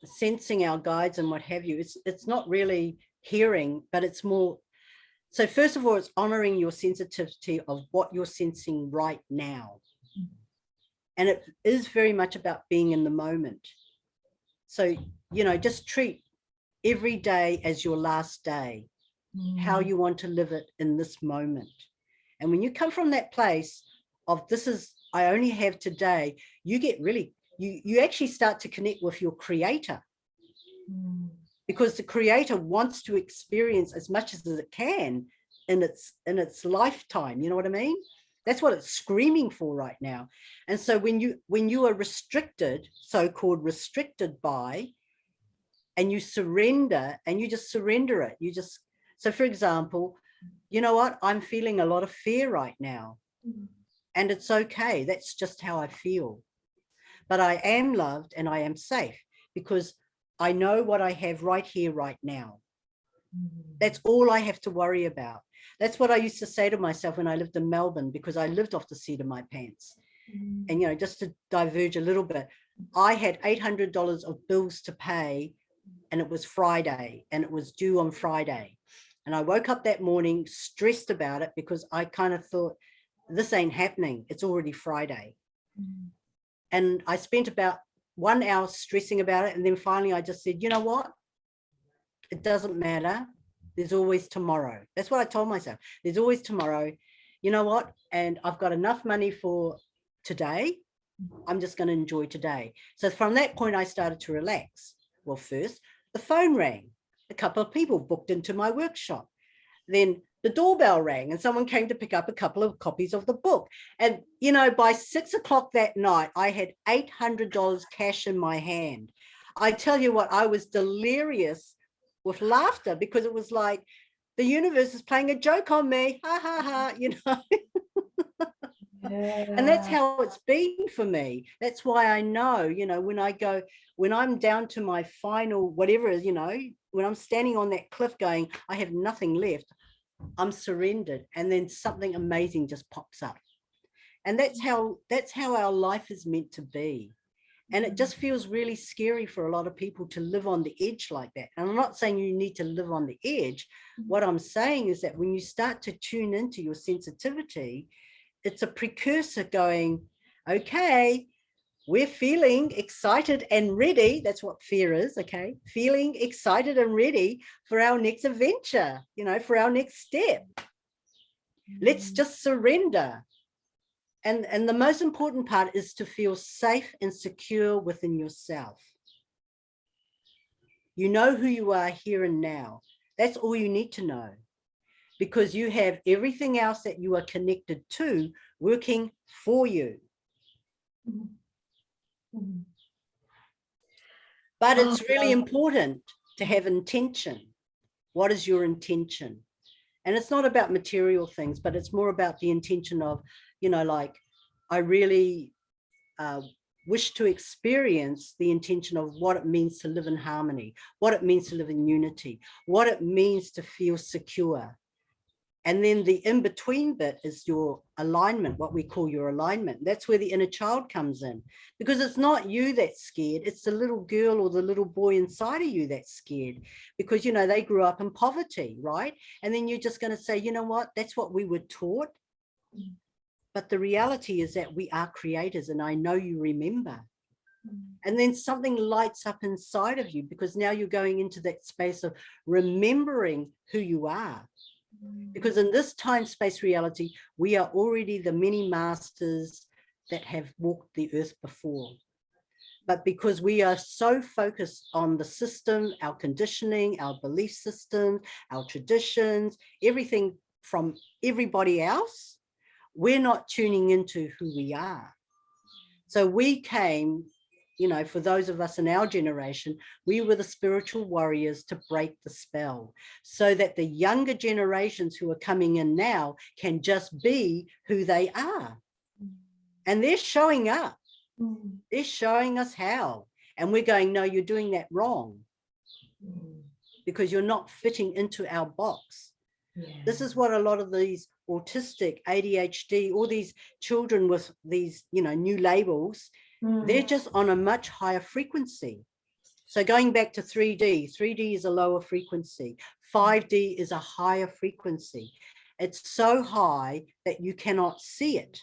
sensing our guides and what have you, it's not really hearing, but it's more. So first of all, it's honoring your sensitivity of what you're sensing right now. And it is very much about being in the moment. So, just treat every day as your last day, how you want to live it in this moment. And when you come from that place of I only have today, you get really, you actually start to connect with your creator. Because the creator wants to experience as much as it can in its lifetime. You know what I mean? That's what it's screaming for right now. And so when you are restricted, so-called restricted by, and you surrender, and you just surrender it. So for example, you know what? I'm feeling a lot of fear right now. And it's okay. That's just how I feel. But I am loved and I am safe because I know what I have right here, right now. That's all I have to worry about. That's what I used to say to myself when I lived in Melbourne, because I lived off the seat of my pants. And, just to diverge a little bit, I had $800 of bills to pay, and it was Friday, and it was due on Friday. And I woke up that morning stressed about it because I kind of thought, this ain't happening. It's already Friday. And I spent about 1 hour stressing about it. And then finally I just said, you know what? It doesn't matter. There's always tomorrow. That's what I told myself. There's always tomorrow. You know what? And I've got enough money for today. I'm just going to enjoy today. So from that point, I started to relax. Well, first, the phone rang. A couple of people booked into my workshop. Then the doorbell rang and someone came to pick up a couple of copies of the book. And, you know, by 6 o'clock that night, I had $800 cash in my hand. I tell you what, I was delirious with laughter because it was like the universe is playing a joke on me. Ha, ha, ha, you know. Yeah. And that's how it's been for me. That's why I know, you know, when I'm down to my final, whatever, you know, when I'm standing on that cliff going, I have nothing left, I'm surrendered. And then something amazing just pops up. And that's how our life is meant to be. And it just feels really scary for a lot of people to live on the edge like that. And I'm not saying you need to live on the edge. What I'm saying is that when you start to tune into your sensitivity, it's a precursor going, okay, we're feeling excited and ready. That's what fear is, okay? Feeling excited and ready for our next adventure, you know, for our next step. Let's just surrender. And the most important part is to feel safe and secure within yourself. You know who you are here and now. That's all you need to know, because you have everything else that you are connected to working for you. But it's really important to have intention. What is your intention? And it's not about material things, but it's more about the intention of, you know, like, I really wish to experience the intention of what it means to live in harmony, what it means to live in unity, what it means to feel secure. And then the in-between bit is your alignment, what we call your alignment. That's where the inner child comes in, because it's not you that's scared. It's the little girl or the little boy inside of you that's scared, because, you know, they grew up in poverty, right? And then you're just going to say, you know what, that's what we were taught. But the reality is that we are creators, and I know you remember. And then something lights up inside of you, because now you're going into that space of remembering who you are. Because in this time-space reality, we are already the many masters that have walked the earth before. But because we are so focused on the system, our conditioning, our belief system, our traditions, everything from everybody else, we're not tuning into who we are. So we came, you know, for those of us in our generation, we were the spiritual warriors to break the spell, so that the younger generations who are coming in now can just be who they are. And they're showing up. They're showing us how. And we're going, no, you're doing that wrong, because you're not fitting into our box. Yeah. This is what a lot of these autistic, ADHD, all these children with these, you know, new labels, they're just on a much higher frequency. So going back to 3D is a lower frequency. 5D is a higher frequency. It's so high that you cannot see it.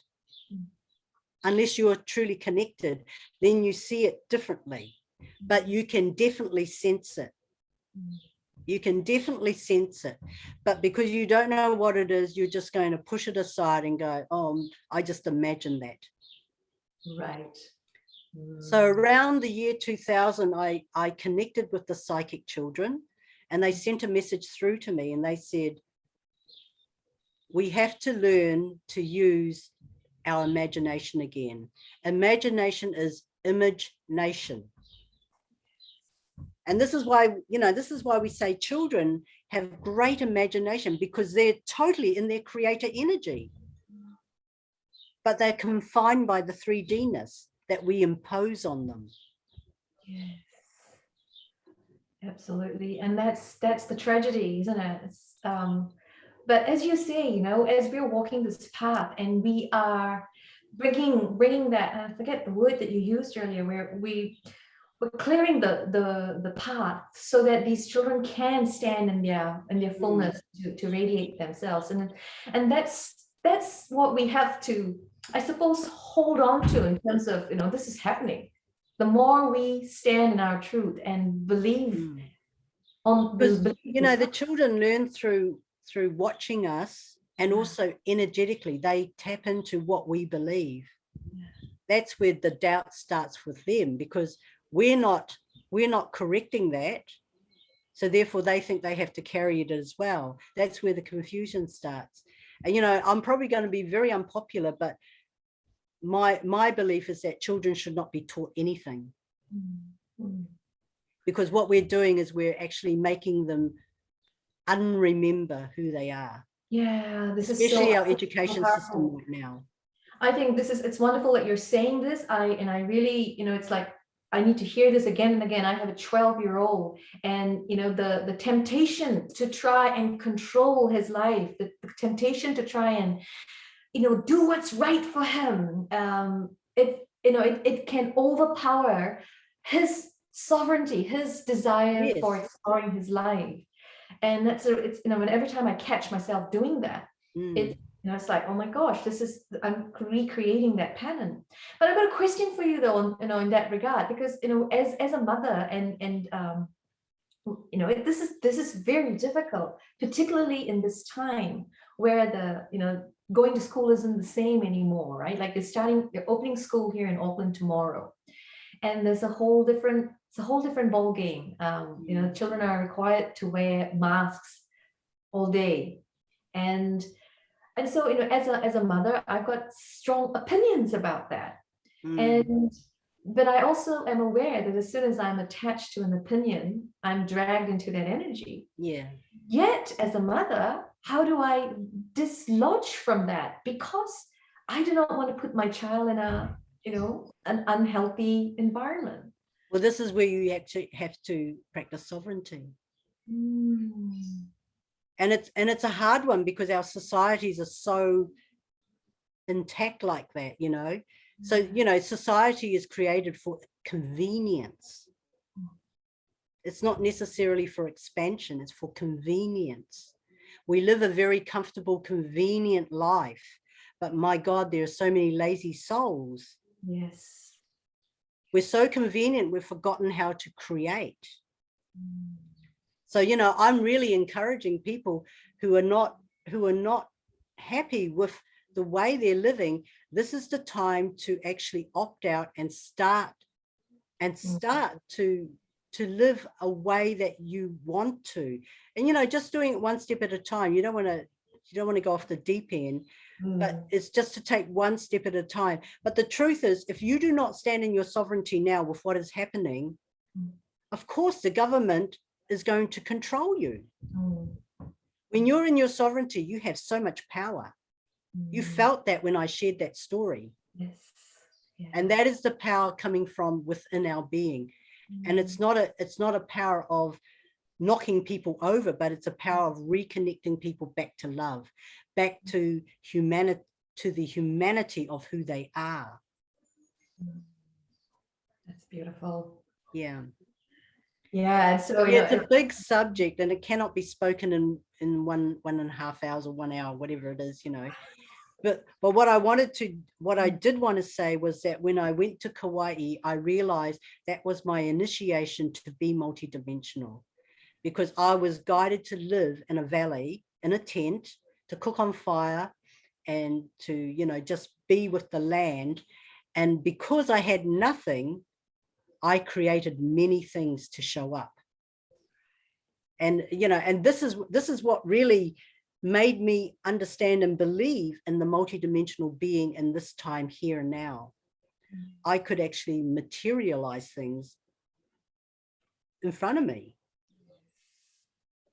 Unless you are truly connected, then you see it differently. But you can definitely sense it. You can definitely sense it. But because you don't know what it is, you're just going to push it aside and go, oh, I just imagine that. Right. So around the year 2000, I connected with the psychic children, and they sent a message through to me, and they said, we have to learn to use our imagination again. Imagination is image-nation. And this is why, you know, this is why we say children have great imagination, because they're totally in their creator energy. But they're confined by the 3D-ness that we impose on them. Yes, absolutely. And that's the tragedy, isn't it? It's, but as you say, you know, as we're walking this path and we are bringing that, and I forget the word that you used earlier, where we're clearing the path so that these children can stand in their fullness to radiate themselves. And that's what we have to, I suppose, hold on to in terms of, you know, this is happening. The more we stand in our truth and believe on, because, you know, the children learn through watching us, and also energetically, they tap into what we believe. That's where the doubt starts with them, because we're not correcting that. So therefore they think they have to carry it as well. That's where the confusion starts. And, you know, I'm probably going to be very unpopular, but my belief is that children should not be taught anything. Mm. Because what we're doing is we're actually making them unremember who they are. Yeah, this is Especially so our education system powerful. right now. I think it's wonderful that you're saying this. I really, you know, it's like, I need to hear this again and again. I have a 12-year-old, and, you know, the temptation to try and control his life, the temptation to try and, you know, do what's right for him. It can overpower his sovereignty, his desire for Yes. exploring his life. And it's, you know, and every time I catch myself doing that, it's, you know, it's like, oh my gosh, I'm recreating that pattern. But I've got a question for you though, you know, in that regard, because, you know, as a mother, and you know, this is very difficult, particularly in this time where you know, going to school isn't the same anymore, right? Like they're opening school here in Auckland tomorrow, and there's a whole different ball game. You know, children are required to wear masks all day, and so, you know, as a mother, I've got strong opinions about that. And but I also am aware that as soon as I'm attached to an opinion, I'm dragged into that energy. Yeah. Yet as a mother, how do I dislodge from that? Because I do not want to put my child in a, you know, an unhealthy environment. Well, this is where you actually have to practice sovereignty. And it's a hard one because our societies are so intact like that, you know. So, you know, society is created for convenience. It's not necessarily for expansion, it's for convenience. We live a very comfortable, convenient life, but my God, there are so many lazy souls. Yes. We're so convenient, we've forgotten how to create. So, you know, I'm really encouraging people who are not happy with the way they're living. This is the time to actually opt out and start to live a way that you want to. And, you know, just doing it one step at a time. You don't want to go off the deep end, but it's just to take one step at a time. But the truth is, if you do not stand in your sovereignty now with what is happening, of course, the government is going to control you. When you're in your sovereignty, you have so much power. You felt that when I shared that story. Yes. Yeah. And that is the power coming from within our being. And it's not a power of knocking people over, but it's a power of reconnecting people back to love, back to humanity, to the humanity of who they are. That's beautiful. Yeah. Yeah. So yeah, it's a big subject, and it cannot be spoken in 1.5 hours or 1 hour, whatever it is, you know. But what I did want to say was that when I went to Kauai, I realized that was my initiation to be multidimensional, because I was guided to live in a valley, in a tent, to cook on fire, and to, you know, just be with the land. And because I had nothing, I created many things to show up. And, you know, and this is what really made me understand and believe in the multidimensional being in this time here and now. I could actually materialize things in front of me.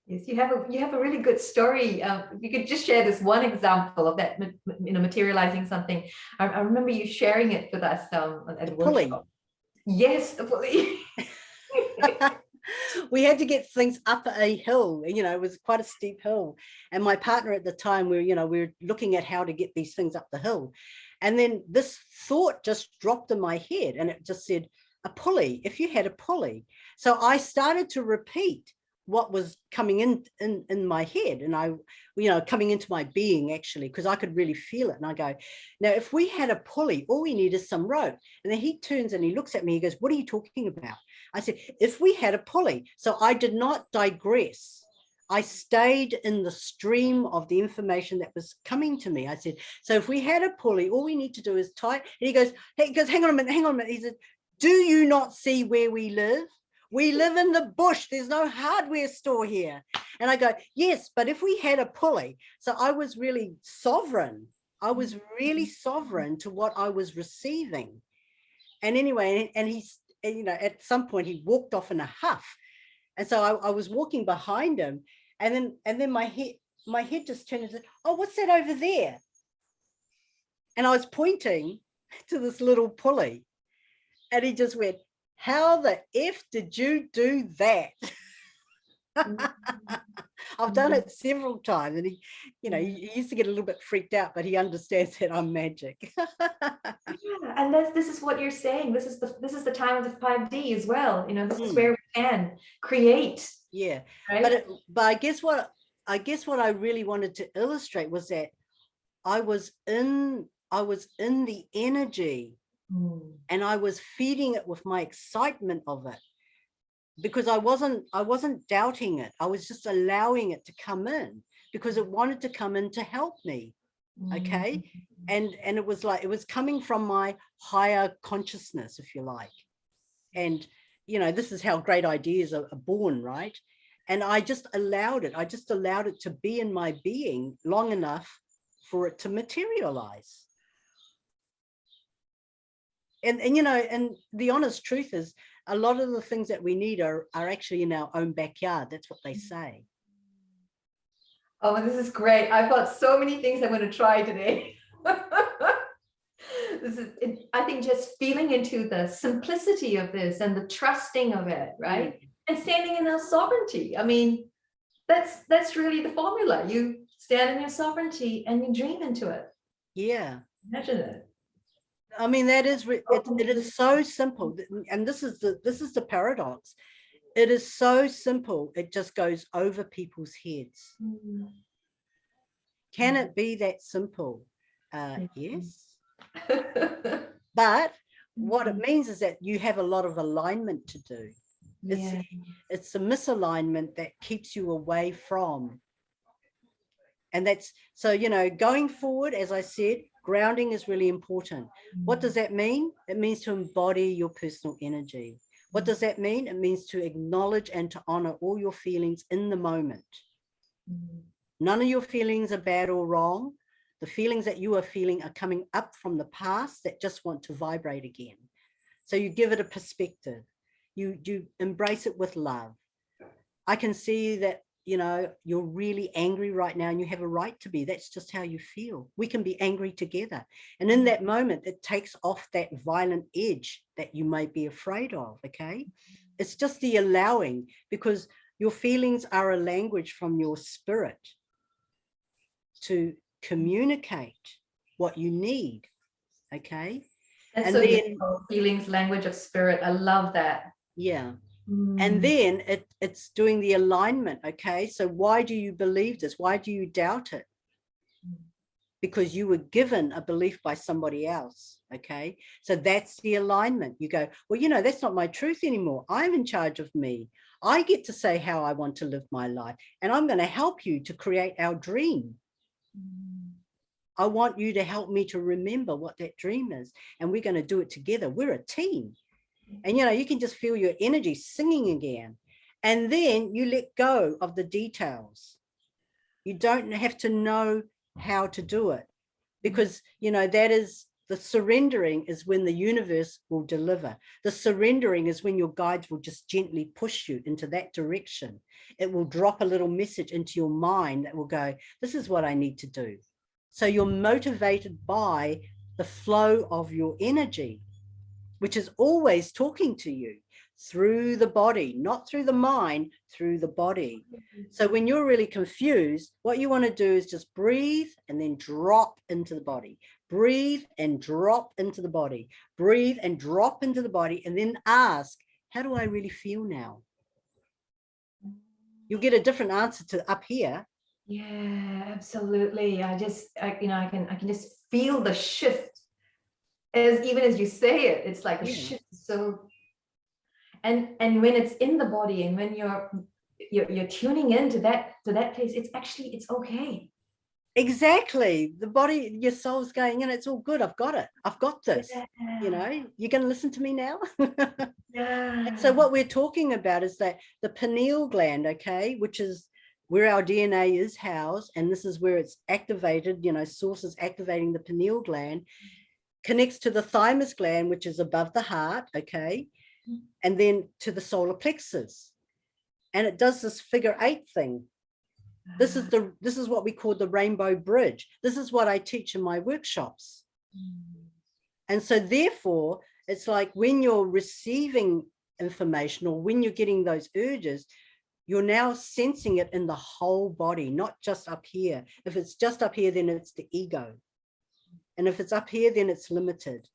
Yes, you have a really good story. If you could just share this one example of that, you know, materializing something. I remember you sharing it with us at a workshop. Yes, the pulley. We had to get things up a hill, you know, it was quite a steep hill. And my partner at the time, we were looking at how to get these things up the hill. And then this thought just dropped in my head, and it just said, a pulley, if you had a pulley. So I started to repeat what was coming in my head, and I, you know, coming into my being actually, because I could really feel it. And I go, now, if we had a pulley, all we need is some rope. And then he turns and he looks at me, he goes, what are you talking about? I said, if we had a pulley. So I did not digress. I stayed in the stream of the information that was coming to me. I said, so if we had a pulley, all we need to do is tie. And he goes, hang on a minute. He said, do you not see where we live? We live in the bush. There's no hardware store here. And I go, yes, but if we had a pulley. So I was really sovereign. I was really sovereign to what I was receiving. And anyway, and he's, you know, at some point he walked off in a huff. And so I was walking behind him, and then my head just turned and said, oh, what's that over there? And I was pointing to this little pulley, and he just went, how the F did you do that? I've done it several times, and he, you know, he used to get a little bit freaked out, but he understands that I'm magic. Yeah, and this is what you're saying. This is the time of the 5D as well. You know, this is where we can create. Yeah, right? but I guess what I really wanted to illustrate was that I was in the energy, and I was feeding it with my excitement of it, because I wasn't doubting it. I was just allowing it to come in because it wanted to come in to help me. Okay. And it was like, it was coming from my higher consciousness, if you like. And, you know, this is how great ideas are born, right? And I just allowed it to be in my being long enough for it to materialize. And you know, and the honest truth is, a lot of the things that we need are actually in our own backyard. That's what they say. Oh, this is great. I've got so many things I'm going to try today. I think just feeling into the simplicity of this and the trusting of it, right? And standing in our sovereignty. I mean, that's really the formula. You stand in your sovereignty and you dream into it. Yeah. Imagine it. I mean, it is so simple. And this is the paradox. It is so simple. It just goes over people's heads. Can it be that simple? Yes. But what it means is that you have a lot of alignment to do. It's a misalignment that keeps you away from. And that's, so, you know, going forward, as I said, grounding is really important. What does that mean? It means to embody your personal energy. What does that mean? It means to acknowledge and to honor all your feelings in the moment. None of your feelings are bad or wrong. The feelings that you are feeling are coming up from the past that just want to vibrate again. So you give it a perspective. You embrace it with love. I can see that, you know, you're really angry right now, and you have a right to be. That's just how you feel. We can be angry together. And in that moment, it takes off that violent edge that you may be afraid of, okay? It's just the allowing, because your feelings are a language from your spirit to communicate what you need, okay? And so then feelings, language of spirit. I love that. Yeah. And then it's doing the alignment, okay? So why do you believe this? Why do you doubt it? Because you were given a belief by somebody else, okay? So that's the alignment. You go, well, you know, that's not my truth anymore. I'm in charge of me. I get to say how I want to live my life, and I'm going to help you to create our dream. I want you to help me to remember what that dream is, and we're going to do it together. We're a team. And, you know, you can just feel your energy singing again. And then you let go of the details. You don't have to know how to do it, because, you know, that is the surrendering is when the universe will deliver. The surrendering is when your guides will just gently push you into that direction. It will drop a little message into your mind that will go, this is what I need to do. So you're motivated by the flow of your energy, which is always talking to you through the body, not through the mind, through the body. So when you're really confused, what you want to do is just breathe and then drop into the body. Breathe and drop into the body. Breathe and drop into the body, and then ask, how do I really feel now? You'll get a different answer to up here. Yeah, absolutely. I can just feel the shift. Even as you say it, it's like a shift. So, and when it's in the body, and when you're tuning into that place, it's okay. Exactly. The body, your soul's going, it's all good. I've got it. I've got this. Yeah. You're going to listen to me now. And so Yeah. what we're talking about is that the pineal gland, okay, which is where our DNA is housed, and this is where it's activated, source is activating the pineal gland, connects to the thymus gland, which is above the heart, okay, and then to the solar plexus. And it does this figure-8 thing. This is what we call the rainbow bridge. This is what I teach in my workshops. And so therefore, it's like when you're receiving information or when you're getting those urges, you're now sensing it in the whole body, not just up here. If it's just up here, then it's the ego. And if it's up here, then it's limited.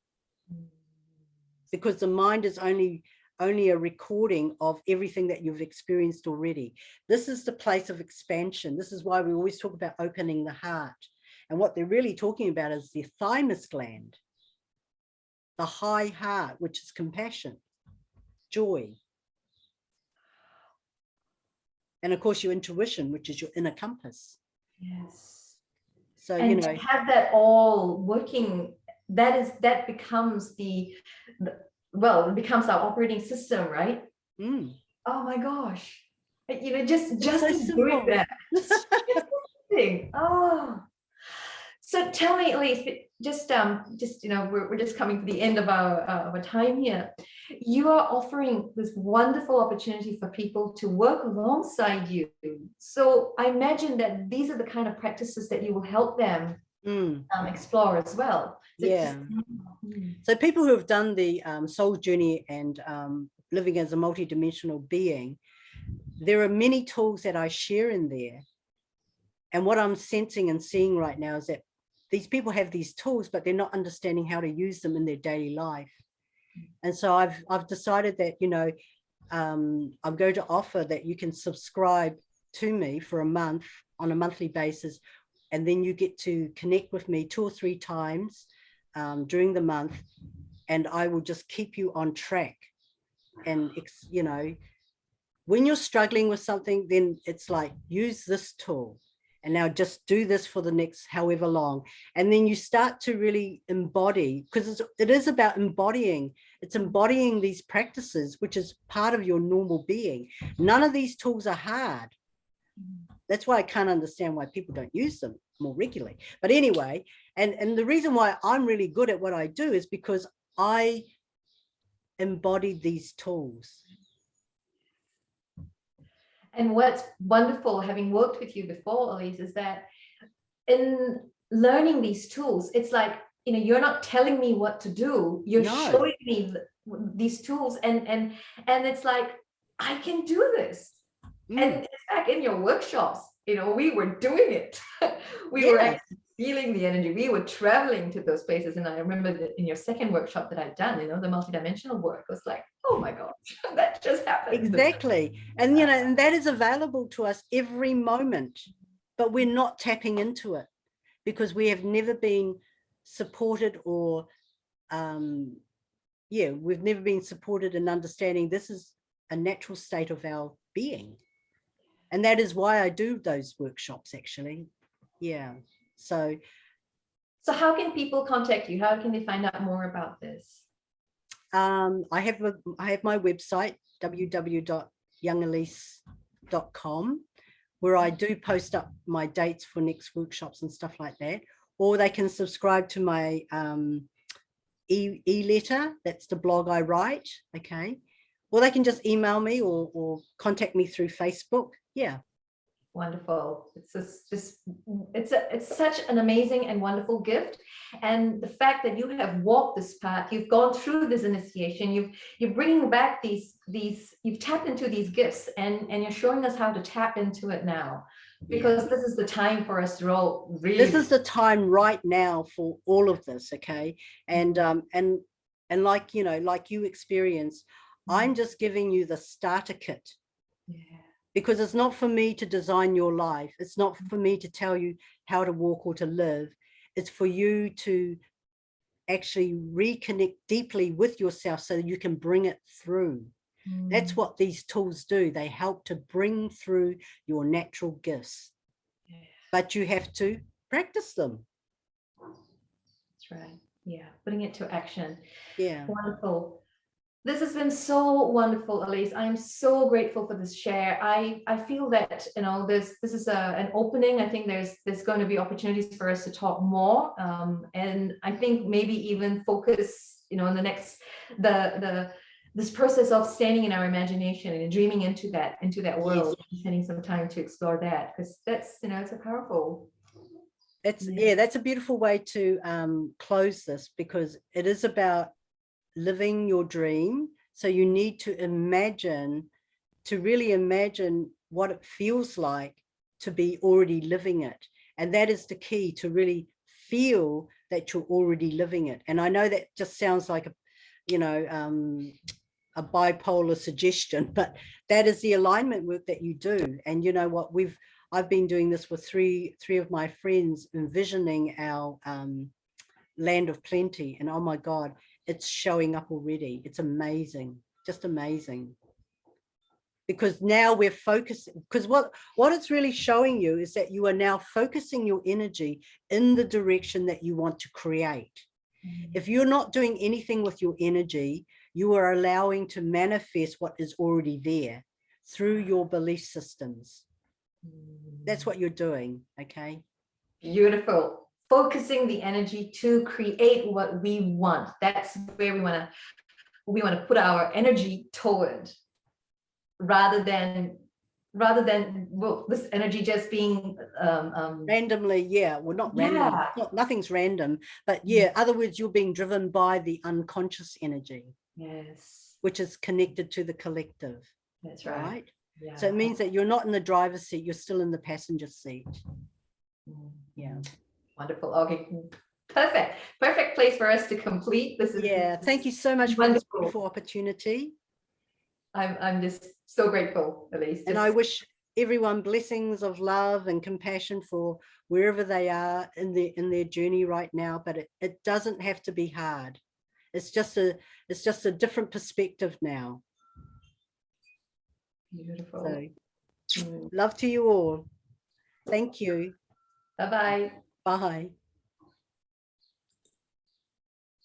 Because the mind is only a recording of everything that you've experienced already. This is the place of expansion. This is why we always talk about opening the heart. And what they're really talking about is the thymus gland, the high heart, which is compassion, joy. And of course, your intuition, which is your inner compass. Yes. So, and to have that all working, that becomes well, it becomes our operating system, right? Oh my gosh. Just so doing that. Just oh. So tell me, Alyse, just we're just coming to the end of our time here. You are offering this wonderful opportunity for people to work alongside you. So I imagine that these are the kind of practices that you will help them explore as well. So so people who have done the soul journey and living as a multidimensional being, there are many tools that I share in there. And what I'm sensing and seeing right now is that these people have these tools, but they're not understanding how to use them in their daily life. And so I've decided that, I'm going to offer that you can subscribe to me for a month on a monthly basis. And then you get to connect with me 2 or 3 times during the month. And I will just keep you on track. And, when you're struggling with something, then it's like, use this tool. And now just do this for the next however long. And then you start to really embody, because it is about embodying. It's embodying these practices, which is part of your normal being. None of these tools are hard. That's why I can't understand why people don't use them more regularly. But anyway, and the reason why I'm really good at what I do is because I embodied these tools. And what's wonderful, having worked with you before, Alyse, is that in learning these tools, it's like, you're not telling me what to do. You're showing me these tools, and it's like, I can do this. And in fact, in your workshops, we were doing it. We were actually feeling the energy. We were traveling to those places. And I remember that in your second workshop that I'd done, the multidimensional work was like, oh my gosh, that just happened. Exactly. And, and that is available to us every moment, but we're not tapping into it because we have never been supported or, we've never been supported in understanding this is a natural state of our being. And that is why I do those workshops, actually. Yeah. So how can people contact you? How can they find out more about this? I have my website, www.youalyse.com, where I do post up my dates for next workshops and stuff like that. Or they can subscribe to my e-letter. That's the blog I write. Okay. Or they can just email me or contact me through Facebook. Yeah. Wonderful. It's such an amazing and wonderful gift. And the fact that you have walked this path, you've gone through this initiation, you're bringing back these you've tapped into these gifts, and you're showing us how to tap into it now, because this is the time for us to all really. This is the time right now for all of this. Okay. And like, like you experienced, I'm just giving you the starter kit. Because it's not for me to design your life. It's not for me to tell you how to walk or to live. It's for you to actually reconnect deeply with yourself so that you can bring it through. That's what these tools do. They help to bring through your natural gifts. But you have to practice them. That's right. Yeah, putting it to action. Yeah. Wonderful. This has been so wonderful, Alyse. I'm so grateful for this share. I feel that, you know, this is an opening. I think there's going to be opportunities for us to talk more, and I think maybe even focus, you know, in the next this process of standing in our imagination and dreaming into that world, spending some time to explore that, because that's, you know, it's a powerful. That's a beautiful way to close this, because it is about living your dream. So you need to really imagine what it feels like to be already living it. And that is the key, to really feel that you're already living it. And I know that just sounds like a, you know, a bipolar suggestion, but that is the alignment work that you do. And you know what, I've been doing this with three of my friends, envisioning our land of plenty, and oh my God, it's showing up already. It's amazing, just amazing. Because now we're focusing, because what it's really showing you is that you are now focusing your energy in the direction that you want to create. If you're not doing anything with your energy, you are allowing to manifest what is already there through your belief systems. That's what you're doing. Okay. Beautiful. Focusing the energy to create what we want. That's where we want to put our energy toward, rather than well, this energy just being randomly. Yeah, well, not random. Nothing's random, but yeah, other words, you're being driven by the unconscious energy. Yes. Which is connected to the collective. That's right. Yeah. So it means that you're not in the driver's seat, you're still in the passenger seat. Yeah. Wonderful. Okay. Perfect place for us to complete. This is thank you so much for this beautiful opportunity. I'm just so grateful, Alyse. And I wish everyone blessings of love and compassion for wherever they are in their journey right now. But it doesn't have to be hard. It's just a different perspective now. Beautiful. So, love to you all. Thank you. Bye-bye. Bye.